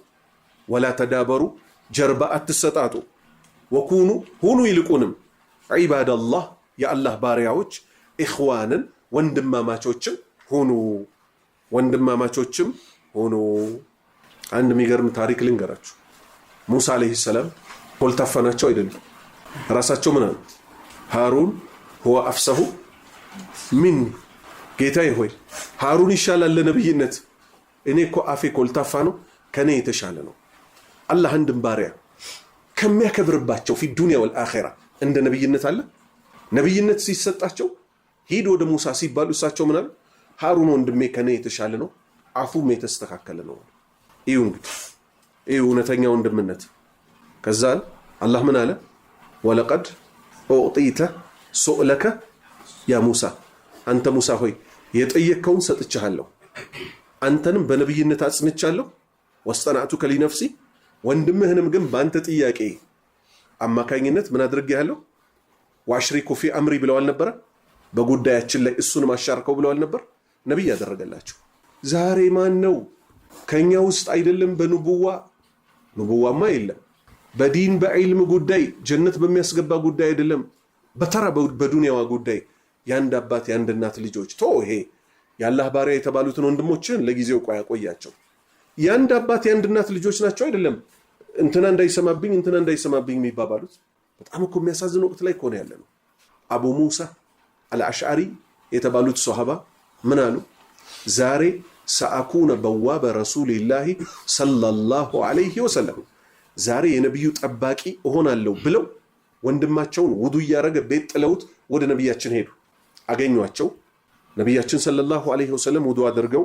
ولا تدابروا جرب أتستاتو وكونوا هونوا يلقونم عباد الله يا الله بارياوች إخوانا ወንድማማቾችም ሆኑ ወንድማማቾችም ሆኑ። አንድ የሚገርም ታሪክ ልንገራችሁ። ሙሳ አለይሂ ሰላም ኮልታፋ ናቸው አይደለም? ራሳቸው ምን አሉ? ሃሩን هو أفسه ምን ጌታዬ ሆይ ሃሩን ይሻላል ለነብይነት፣ እኔ እኮ አፌ ኮልታፋ ነው፣ ከኔ የተሻለ ነው። አላህ አንድም ባሪያ ከሚያከብርባቸው في الدنيا والآخرة እንደ ነብይነት አለ? ነብይነት ሲሰጣቸው ሂድ ወደ ሙሳ ሲባሉ እሳቸው ምን አሉ? ሃሩን ወንድሜ ከኔ የተሻለ ነው፣ አፉም የተስተካከለ ነው። እዩ እንግዲህ እዩ እውነተኛ ወንድምነት። ከዛ አላህ ምን አለ? ወለቀድ ኡዕጢተ ሱእለከ ያ ሙሳ፣ አንተ ሙሳ ሆይ የጠየቅከውን ሰጥቻለሁ፣ አንተንም በነብይነት አጽንቻለሁ። ወስጠናዕቱከ ሊነፍሲ፣ ወንድምህንም ግን በአንተ ጥያቄ አማካኝነት ምን አድርጌያለሁ? ወአሽሪኩ ፊ አምሪ ብለዋል ነበር። በጉዳያችን ላይ እሱን ማሻርከው ብለዋል ነበር። ነብይ ያደረገላችሁ። ዛሬ ማን ነው ከኛ ውስጥ አይደለም በንቡዋማ የለም፣ በዲን በዕልም ጉዳይ ጀነት በሚያስገባ ጉዳይ አይደለም፣ በተራ በዱንያዋ ጉዳይ ያንድ አባት ያንድ እናት ልጆች ይሄ የአላህ ባሪያ የተባሉትን ወንድሞችን ለጊዜው ቆያቸው። ያንድ አባት ያንድ እናት ልጆች ናቸው አይደለም እንትና እንዳይሰማብኝ የሚባባሉት። በጣም እኮ የሚያሳዝን ወቅት ላይ ኮነ ያለነው። አቡ ሙሳ አልአሽዓሪ የተባሉት ሱሐባ ምን አሉ? ዛሬ ሰአኩነ በዋበ ረሱልላሂ ሰለላሁ ዐለይሂ ወሰለም፣ ዛሬ የነብዩ ጠባቂ እሆናለሁ ብለው ወንድማቸውን ውዱ ያረገ ቤት ጥለውት ወደ ነብያችን ሄዱ አገኙአቸው ነብያችን ሰለላሁ ዐለይሂ ወሰለም ውዱ አድርገው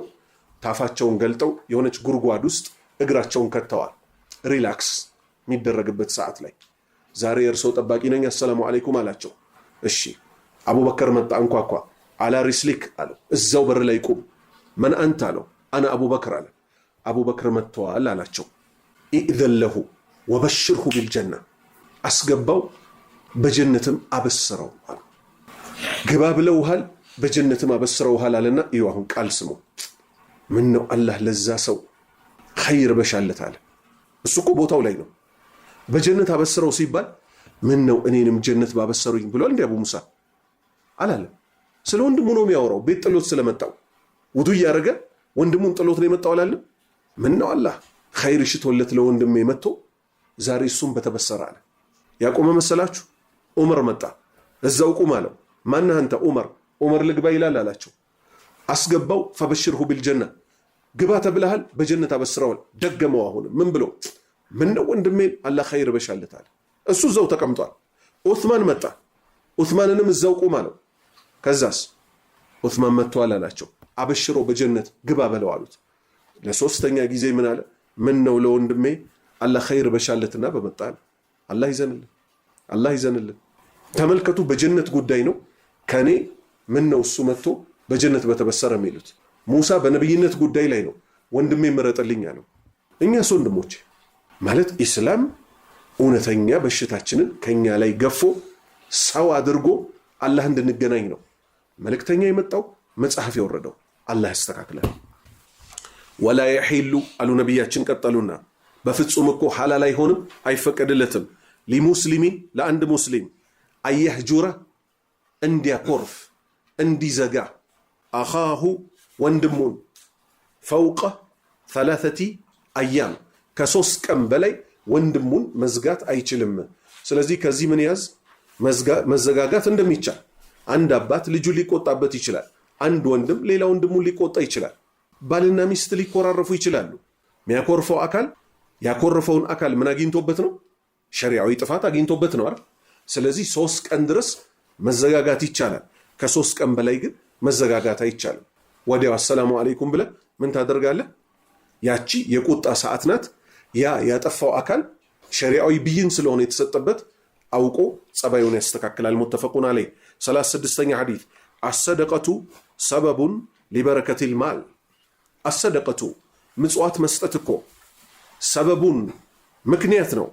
ታፋቸውን ገልጠው የሆነች ጉርጓድ ውስጥ እግራቸውን ከተዋል ሪላክስ የሚደረግበት ሰዓት ላይ ዛሬ እርሶ ጠባቂ ነኝ አሰላሙ አለይኩም አላቸው እሺ አቡበከር መጣ አንኳኳ አላ ሪስሊክ አለ እዛው በር ላይ ቁም ማን አንተ አለው አና አቡበከር አለ አቡበከር መጥተዋል አላቸው ኢዘን ለሁ ወበሽርሁ ቢልጀና አስገባው በጀነትም አበስረው አለ ግባ ብለውሃል በጀነትም አበስረውሃል አለና እዩ አሁን ቃል ስሙ ምን ነው አላህ ለዛ ሰው ኸይር በሻለት አለ እሱ እኮ ቦታው ላይ ነው በጀነት አበስረው ሲባል ምን ነው እኔንም ጀነት ባበሰሩኝ ብሏል እንደ አቡ ሙሳ አላለም ስለ ወንድሙ ነው የሚያወራው ቤት ጥሎት ስለመጣው ውዱ ያረገ ወንድሙን ጥሎት ነው የመጣው አላለም ምን ነው አላህ ኸይር ሽቶለት ለወንድሜ መጥቶ ዛሬ እሱም በተበሰረ አለ ያቆመ መሰላችሁ ዑመር መጣ እዛው ቁም አለው ማን አንተ ዑመር ልግባ ይላል አላቸው አስገባው ፈበሽርሁ ቢልጀና ግባ ተብለሃል በጀነት አበስረዋል ደገመው አሁን ምን ብሎ ምን ነው ወንድሜ አላህ ኸይር በሻለት አለ እሱ እዛው ተቀምጧል ዑስማን መጣ ዑስማንንም እዛው ቁም አለው ከዛስ ዑስማን መጥቷል አላቸው አበሽሮ በጀነት ግባ በለው አሉት ለሶስተኛ ጊዜ ምን አለ ምን ነው ለወንድሜ አላህ ኸይር በሻለትና በመጣል አላህ ይዘንልን ተመልከቱ በጀነት ጉዳይ ነው ከኔ ምን ነው እሱ መጥቶ በጀነት የሚሉት ሙሳ በነብይነት ጉዳይ ላይ ነው ወንድሜ መረጠልኝ አለው እኛስ ወንድሞቼ ማለት ኢስላም እውነተኛ በሽታችንን ከኛ ላይ ገፎ ሰው አድርጎ አላህ እንድንገናኝ ነው መልእክተኛ የመጣው መጽሐፍ የወረደው አላህ ያስተካክላል ወላ يحل አሉ ነብያችን ቀጠሉና በፍጹም እኮ ሐላል አይሆንም አይፈቀድለትም ለሙስሊሚን ለአንድ ሙስሊም አይህጁራ እንዲያኮርፍ እንዲዘጋ አኻሁ ወንድሙን فوق 3 አያም ከ3 ቀን በላይ ወንድሙን መዝጋት አይችልም ስለዚህ ከዚህ ምን ያዝ መዘጋጋት እንደሚቻል አንድ አባት ልጁ ሊቆጣበት ይችላል አንድ ወንድም ሌላ ወንድሙን ሊቆጣ ይችላል ባልና ሚስት ሊኮራረፉ ይችላሉ የሚያኮርፈው አካል ያኮርፈውን አካል ምን አግኝቶበት ነው ሸሪዓዊ ጥፋት አግኝቶበት ነው አይደል ስለዚህ 3 ቀን ድረስ መዘጋጋት ይቻላል ከ3 ቀን በላይ ግን መዘጋጋት አይቻልም ወዲያው አሰላሙ አለይኩም ብለ ምን ታደርጋለህ ያቺ የቁጣ ሰዓት ናት ያ ያጠፋው አካል ሸሪዓዊ ብይን ስለሆነ የተሰጠበት አውቆ ጸባዩን ያስተካክላል ሙተፈቁን አለይ 36ኛ ሐዲስ አሰደቀቱ ሰበቡን ሊበረከቲል ማል አሰደቀቱ ምጽዋት መስጠት እኮ ሰበቡን ምክንያት ነው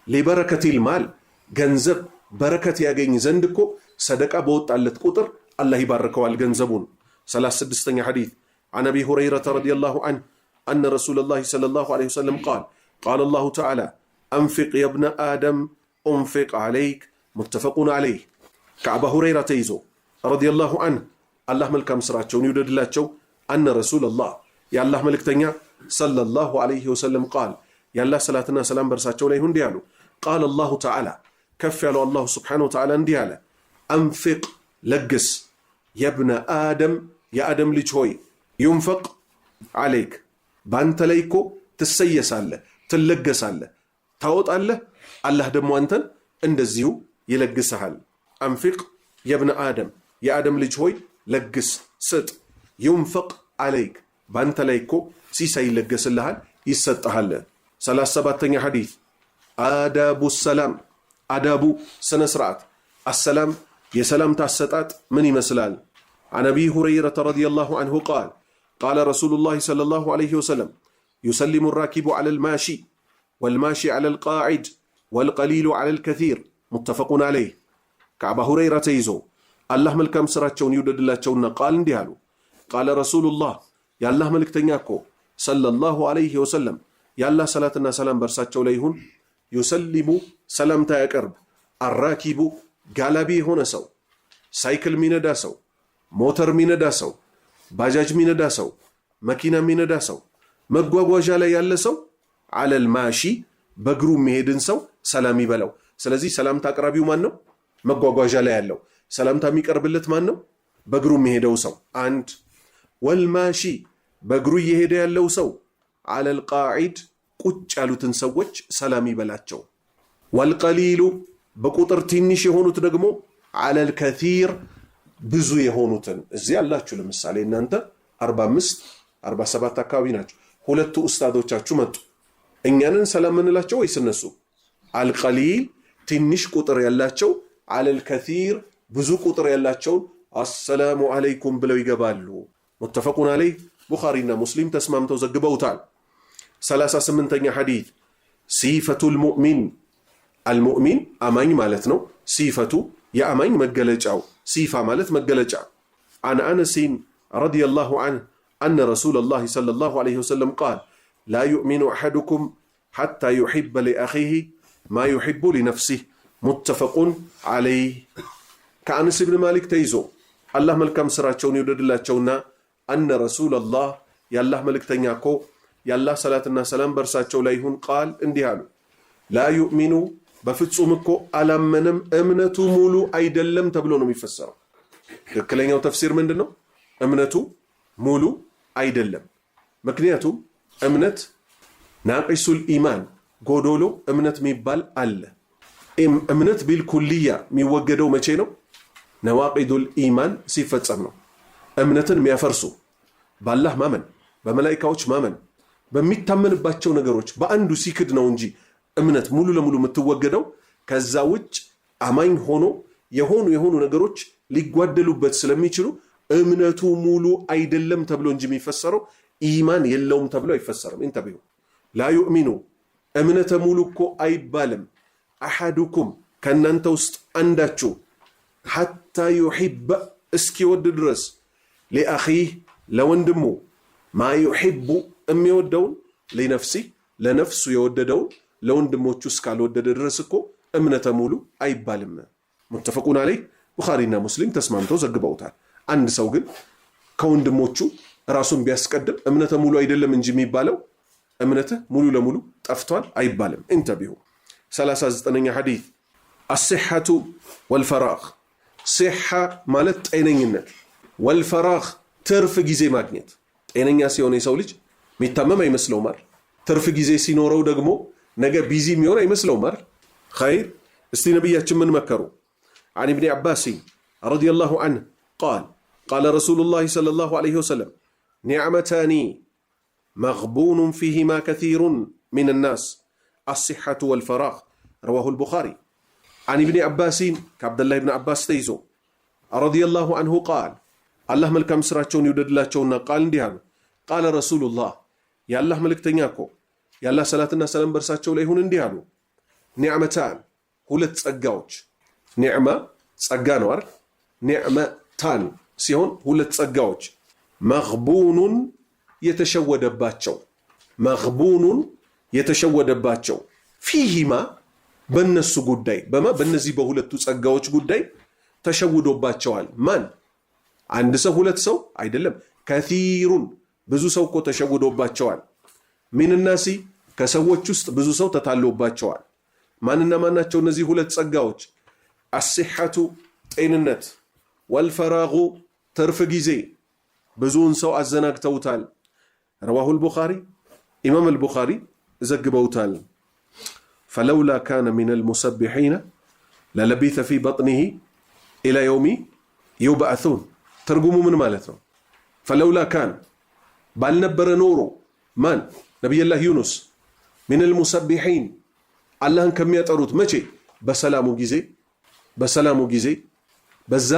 ሊበረከቲል ማል ገንዘብ በረከት ያገኝ ዘንድ እኮ ሰደቃ በወጣለት ቁጥር አላህ ይባርከዋል ገንዘቡን 36ኛ ሐዲስ عن ابي هريره رضي الله عنه ان رسول الله صلى الله عليه وسلم قال الله تعالى انفق يا ابن ادم انفق عليك متفق عليه كعب هريره تيزو رضي الله عنه الله መልካም ስራቸውን ይወደድላቸው ان رسول الله يا الله መልእክተኛ صلى الله عليه وسلم قال يا الله صلاتنا سلام በርሳቸው ላይ እንዲህ አሉ قال الله تعالى كف ያለው الله سبحانه وتعالى እንዲህ አለ انفق لግስ يا ابن ادم يا ادم ልጅ ሆይ ينفق عليك ባንተ ላይ እኮ ትሰየሳለህ ትለገሳለህ ታወጣለህ አላህ ደግሞ አንተን እንደዚሁ ይለግስሃል አንፊቅ يا ابن آدم يا آدم ልጅ ሆይ ለግስ ስጥ ينفق عليك ባንተ ላይ እኮ ሲሳይ ይለገስልሃል ይሰጣሃል 37ኛ ሐዲስ አዳቡ ሰላም አዳቡ ስነ ስርዓት السلام የሰላም ታሰጣጥ ምን ይመስላል عن ابي هريره رضي الله عنه قال رسول الله صلى الله عليه وسلم يسلم الراكب على الماشي والماشي على القاعد والقليل على الكثير متفق عليه كعب هريره تيزو الله መልካም ስራቸውን ይወደድላቸውና ቃል እንዲህ አሉ قال رسول الله يا الله መልእክተኛ እኮ صلى الله عليه وسلم يا الله ሰላትና ሰላም በርሳቸው ላይ ይሁን يسلم ሰላምታ ያቀርብ الراكب ጋላቢ ሆነ ሰው ሳይክል ሚነዳ ሰው ሞተር ሚነዳ ሰው ባጃጅ ሚነዳ ሰው መኪና ሚነዳ ሰው መጓጓዣ ላይ ያለ ሰው على الماشي በእግሩ የሚሄድን ሰው ሰላም ይበለው ስለዚህ ሰላምታ አቅራቢው ማን ነው መጓጓዣ ላይ ያለው ሰላምታ የሚቀርብለት ማን ነው በእግሩ የሚሄደው ሰው አንድ والماشي በእግሩ እየሄደ ያለው ሰው على القاعد ቁጭ ያሉትን ሰዎች ሰላም ይበላቸው والقليل በቁጥር ትንሽ የሆኑት ደግሞ አለል ከቲር ብዙ የሆኑትን እዚህ ያላችሁ ለምሳሌ እናንተ 45 47 አካባቢ ናቸው። ሁለቱ ኡስታዶቻችሁ መጡ። እኛንን ሰላም እንላቸው ወይስ እነሱ? አልቀሊል ትንሽ ቁጥር ያላቸው አለል ከቲር ብዙ ቁጥር ያላቸው አሰላሙ አለይኩም ብለው ይገባሉ። ሙተፈቁን አለይህ ቡኻሪና ሙስሊም ተስማምተው ዘግበውታል። 38ኛ ሐዲስ ሲፈቱል ሙእሚን አልሙእሚን አማኝ ማለት ነው። ሲፈቱ የአማኝ መገለጫው ሲፋ ማለት መገለጫ عن أنس رضي الله عنه أن رسول الله صلى الله عليه وسلم قال لا يؤمن أحدكم حتى يحب لأخيه ما يحب لنفسه متفق عليه كأنس بن مالك تيزو الله ملكم سراتشون يودد الله تشونا أن رسول الله يا الله ملك تنياكو يا الله صلاتنا سلام برساتشو ليهون قال انديالو لا يؤمن بفتسومكو ألمنم أمنتو مولو أيدلم تبلونو ميفسرو ትክክለኛው ተፍሲር ምንድነው? እምነቱ ሙሉ አይደለም። ምክንያቱም እምነት ናቂሱል ኢማን ጎዶሎ እምነት የሚባል አለ። እምነት ቢልኩልያ የሚወገደው መቼ ነው? ነዋቂዱል ኢማን ሲፈጸም ነው። እምነትን የሚያፈርሱ በአላህ ማመን፣ በመላእክቶች ማመን፣ በሚታመንባቸው ነገሮች በአንዱ ሲክድ ነው እንጂ እምነት ሙሉ ለሙሉ የምትወገደው። ከዛ ውጭ አማኝ ሆኖ የሆኑ ነገሮች ሊጓደሉበት ስለሚችሉ እምነቱ ሙሉ አይደለም ተብሎ እንጂ የሚፈሰረው ኢማን የለውም ተብሎ አይፈሰርም። እንተብዩ ላ ዩእሚኑ እምነተ ሙሉ እኮ አይባልም። አሐዱኩም ከእናንተ ውስጥ አንዳችሁ ሐታ ዩሒበ እስኪወድ ድረስ ሊአኺህ ለወንድሙ ማ ዩሒቡ የሚወደውን ሊነፍሲህ ለነፍሱ የወደደውን ለወንድሞቹ እስካልወደደ ድረስ እኮ እምነተ ሙሉ አይባልም። ሙተፈቁን አለይህ ቡኻሪና ሙስሊም ተስማምተው ዘግበውታል። አንድ ሰው ግን ከወንድሞቹ ራሱን ቢያስቀድም እምነተ ሙሉ አይደለም እንጂ የሚባለው እምነተ ሙሉ ለሙሉ ጠፍቷል አይባልም። እንተቢሁ 39ኛ ሐዲስ አስሐቱ ወልፈራግ ሲሐ ማለት ጤነኝነት፣ ወልፈራግ ትርፍ ጊዜ ማግኘት። ጤነኛ ሲሆን የሰው ልጅ የሚታመም አይመስለውም አይደል? ትርፍ ጊዜ ሲኖረው ደግሞ ነገ ቢዚ የሚሆን አይመስለውም አይደል? ኸይር እስቲ ነብያችን ምን መከሩ? عن ابن عباس رضي الله عنه قال رسول الله صلى الله عليه وسلم نعمتان مغبون فيهما كثير من الناس الصحة والفراغ رواه البخاري عن ابن عباس كعبد الله بن عباس تيزو رضي الله عنه قال الله ملك مسراتشون يودد الله تشونا قال انديان قال رسول الله يا الله ملك تنياكو يا الله صلاتنا سلام برساتشو ليهون انديان نعمتان ሁለት ጸጋዎች ኒዕማ ጸጋ ነው አይደል? ኒዕመታን ሲሆን ሁለት ጸጋዎች መግቡኑን የተሸወደባቸው ፊሂማ በነሱ ጉዳይ በእነዚህ በሁለቱ ጸጋዎች ጉዳይ ተሸውዶባቸዋል። ማን? አንድ ሰው ሁለት ሰው አይደለም፣ ከቲሩን ብዙ ሰው እኮ ተሸውዶባቸዋል። ሚንናሲ ከሰዎች ውስጥ ብዙ ሰው ተታሎባቸዋል። ማንና ማናቸው እነዚህ ሁለት ጸጋዎች? አስሐቱ ጤንነት፣ ወልፈራጉ ትርፍ ጊዜ ብዙውን ሰው አዘናግተውታል። ረዋሁል ቡኻሪ ኢማም አልቡኻሪ ዘግበውታል። ፈለውላ ካነ ሚነል ሙሰቢሒነ ለለቢተ ፊ በጥኒሂ ኢላ የውሚ ዩብዓሱን። ትርጉሙ ምን ማለት ነው? ፈለውላ ካን ባልነበረ ኖሮ ማን? ነቢዩላህ ዩኑስ ሚነል ሙሰቢሒን አላህን ከሚያጠሩት መቼ? በሰላሙ ጊዜ በዛ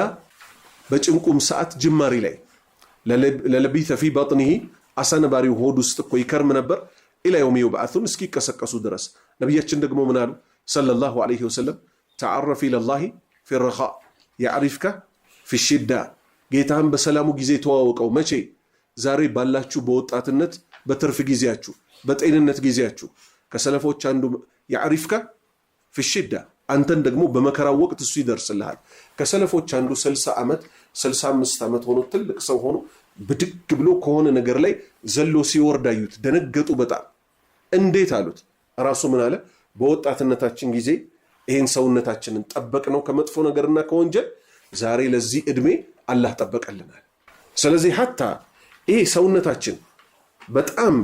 በጭንቁም ሰዓት ጅማሪ ላይ ለለቢተ ፊ በጥኒሂ አሳነባሪው ሆድ ውስጥ እኮ ይከርም ነበር። ኢላ የውም ዩብዓሱን እስኪቀሰቀሱ ድረስ። ነቢያችን ደግሞ ምን አሉ ሰለላሁ ዐለይሂ ወሰለም? ተዓረፍ ኢለላሂ ፊ ረኻ የዕሪፍከ ፊ ሽዳ። ጌታህን በሰላሙ ጊዜ ተዋወቀው። መቼ? ዛሬ ባላችሁ በወጣትነት በትርፍ ጊዜያችሁ በጤንነት ጊዜያችሁ። ከሰለፎች አንዱ የዕሪፍከ ፊ ሽዳ፣ አንተን ደግሞ በመከራው ወቅት እሱ ይደርስልሃል። ከሰለፎች አንዱ 60 ዓመት 65 ዓመት ሆኖ ትልቅ ሰው ሆኖ ብድግ ብሎ ከሆነ ነገር ላይ ዘሎ ሲወርድ አዩት። ደነገጡ በጣም። እንዴት አሉት? ራሱ ምን አለ? በወጣትነታችን ጊዜ ይህን ሰውነታችንን ጠበቅ ነው ከመጥፎ ነገርና ከወንጀል፣ ዛሬ ለዚህ ዕድሜ አላህ ጠበቀልናል። ስለዚህ ሀታ ይሄ ሰውነታችን በጣም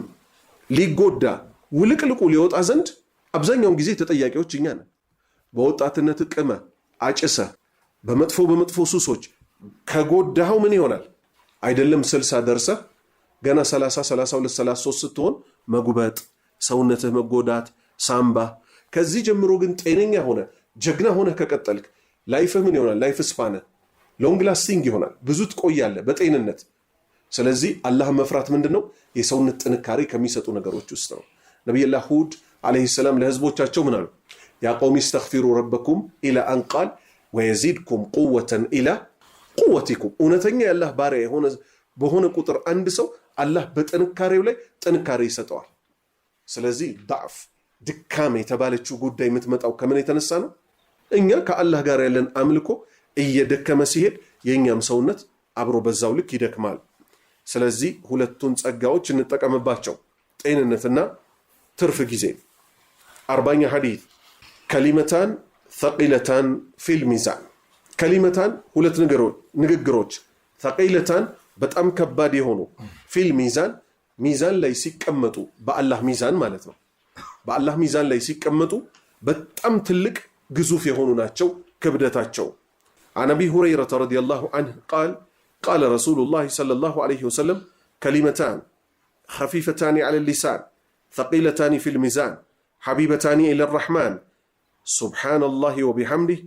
ሊጎዳ ውልቅልቁ ሊወጣ ዘንድ አብዛኛውን ጊዜ ተጠያቂዎች እኛ ነን። በወጣትነት ቅመ አጭሰ በመጥፎ ሱሶች ከጎዳኸው ምን ይሆናል? አይደለም 60 ደርሰህ ገና 30 32 33 ስትሆን መጉበጥ፣ ሰውነትህ መጎዳት፣ ሳምባ። ከዚህ ጀምሮ ግን ጤነኛ ሆነ ጀግና ሆነ ከቀጠልክ ላይፍህ ምን ይሆናል? ላይፍ ስፓነ ሎንግ ላስቲንግ ይሆናል። ብዙ ትቆያለህ በጤንነት። ስለዚህ አላህ መፍራት ምንድነው? የሰውነት ጥንካሬ ከሚሰጡ ነገሮች ውስጥ ነው። ነብዩላህ ሁድ አለይሂ ሰላም ለህዝቦቻቸው ምን አሉ? ያ ቀውሚ እስተግፊሩ ረበኩም ኢላ አን ቃል ወየዚድኩም ቁወተን ኢላ ቁወቲኩም። እውነተኛ የአላህ ባሪያ በሆነ ቁጥር አንድ ሰው አላህ በጥንካሬው ላይ ጥንካሬ ይሰጠዋል። ስለዚህ ضعፍ ድካም የተባለችው ጉዳይ የምትመጣው ከምን የተነሳ ነው? እኛ ከአላህ ጋር ያለን አምልኮ እየደከመ ሲሄድ የኛም ሰውነት አብሮ በዛው ልክ ይደክማል። ስለዚህ ሁለቱን ጸጋዎች እንጠቀምባቸው፣ ጤንነትና ትርፍ ጊዜ። 40ኛ ሐዲስ ከሊመታን ثقيلتان في الميزان። ከሊመታን ሁለት ንግግሮች ثقيلتان በጣም ከባድ የሆኑ ፊል ሚዛን ሚዛን ላይ ሲቀመጡ በአላህ ሚዛን ማለት ነው። በአላህ ሚዛን ላይ ሲቀመጡ በጣም ትልቅ ግዙፍ የሆኑ ናቸው ክብደታቸው። عن أبي هريرة رضي الله عنه قال قال رسول الله صلى الله عليه وسلم كلمتان خفيفتان على اللسان ثقيلتان في الميزان حبيبتان إلى الرحمن سبحان الله وبحمده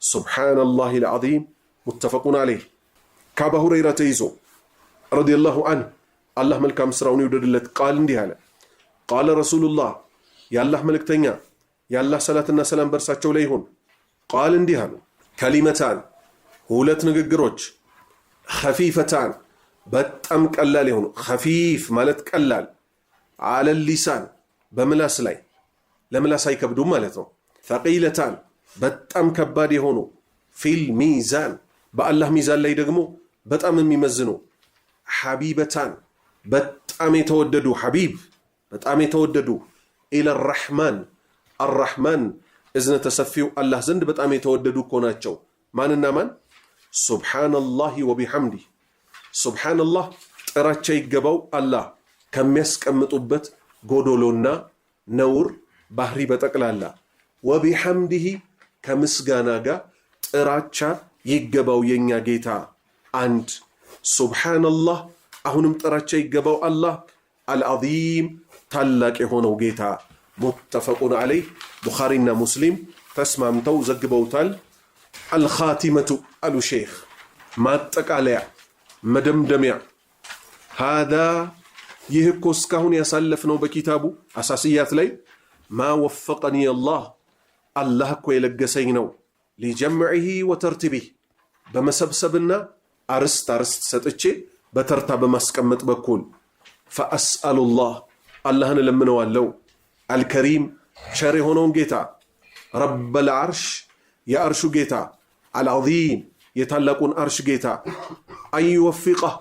سبحان الله العظيم متفق عليه. كأبي هريرة يزو رضي الله عنه الله ملكام سراوني ودلت قال اندي هلا قال رسول الله يا الله ملكتنيا يا الله صلاتنا سلام برساتشو ليهون قال اندي هلا كلمتان ሁለት ንግግሮች خفيفتان በጣም ቀላል የሆኑ خفيف ማለት ቀላል على اللسان በምላስ ላይ ለምላስ አይከብዱም ማለት ነው። ثقيلتان በጣም ከባድ የሆኑ في الميزان በአላህ ሚዛን ላይ ደግሞ በጣም የሚመዝኑ حبيبتان በጣም የተወደዱ حبيب በጣም የተወደዱ إلى الرحمن الرحمن እዝነተ ሰፊው አላህ ዘንድ በጣም የተወደዱ እኮ ናቸው። ማንና ማን? ሱብሃንአላህ ወቢሐምዲህ ሱብሃንአላህ ጥራቻ ይገባው አላህ ከሚያስቀምጡበት ጎዶሎና ነውር ባህሪ በጠቅላላ ወቢሐምዲህ ከምስጋና ጋር ጥራቻ ይገባው የኛ ጌታ አንድ ሱብሃንአላህ አሁንም ጥራቻ ይገባው አላህ አልዓዚም ታላቅ የሆነው ጌታ። ሙተፈቁን ዐለይህ ቡኻሪና ሙስሊም ተስማምተው ዘግበውታል። አልኻቲመቱ አሉ ሼኽ ማጠቃለያ መደምደሚያ ሃዛ ይህ እኮ እስካሁን ያሳለፍነው በኪታቡ አሳስያት ላይ ማ ወፈቀኒ አላህ እኮ የለገሰኝ ነው ሊጀምዒሂ ወተርቲቢህ በመሰብሰብና አርስት ሰጥቼ በተርታ በማስቀመጥ በኩል ፈአስአሉላህ አላህን እለምነዋለሁ አልከሪም ቸር የሆነውን ጌታ ረበል ዓርሽ የአርሹ ጌታ አልዓዚም የታላቁን አርሽ ጌታ አንዩወፊቀህ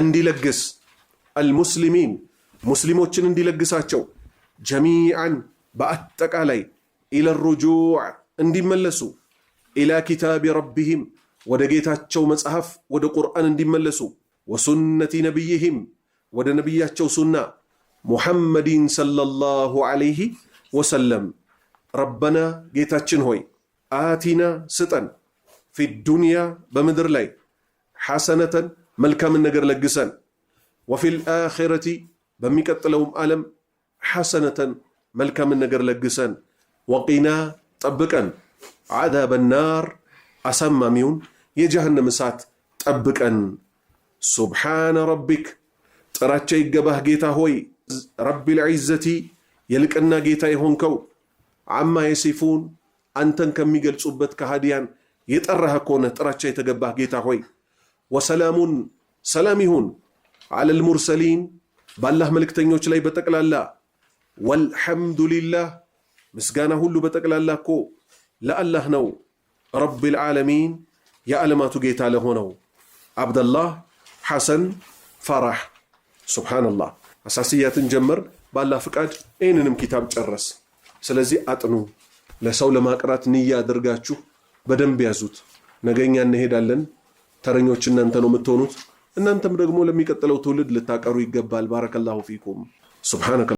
እንዲለግስ አልሙስሊሚን ሙስሊሞችን እንዲለግሳቸው ጀሚዓን በአጠቃላይ ኢለ ሩጁዕ እንዲመለሱ ኢላ ኪታቢ ረቢህም ወደ ጌታቸው መጽሐፍ ወደ ቁርአን እንዲመለሱ ወሱነቲ ነቢይህም ወደ ነቢያቸው ሱና ሙሐመድን ሰለላሁ ዐለይሂ ወሰለም ረበና ጌታችን ሆይ አቲና ስጠን ፊ ዱንያ በምድር ላይ ሐሰነተን መልካምን ነገር ለግሰን ወፊል አኺረቲ በሚቀጥለውም ዓለም ሐሰነተን መልካምን ነገር ለግሰን ወቂና ጠብቀን ዓዛበ ናር አሳማሚውን የጀሃነም እሳት ጠብቀን ሱብሓነ ረቢክ ጥራቻ ይገባህ ጌታ ሆይ ረቢል ዒዘቲ የልቅና ጌታ የሆንከው አማ የሲፉን አንተን ከሚገልጹበት ከሃዲያን የጠራህ ከሆነ ጥራቻ የተገባህ ጌታ ሆይ ወሰላሙን ሰላም ይሁን ዐለል ሙርሰሊን በአላህ መልእክተኞች ላይ በጠቅላላ ወልሐምዱሊላህ ምስጋና ሁሉ በጠቅላላ እኮ ለአላህ ነው ረቢል ዓለሚን የዓለማቱ ጌታ ለሆነው አብደላህ ሐሰን ፈራህ ሱብሓነላህ። አሳስያትን ጀመር በአላህ ፍቃድ ይህንንም ኪታብ ጨረስ። ስለዚህ አጥኑ። ለሰው ለማቅራት ንያ አድርጋችሁ በደንብ ያዙት። ነገኛ እንሄዳለን። ተረኞች እናንተ ነው የምትሆኑት። እናንተም ደግሞ ለሚቀጥለው ትውልድ ልታቀሩ ይገባል። ባረከላሁ ፊኩም ሱብሓነከ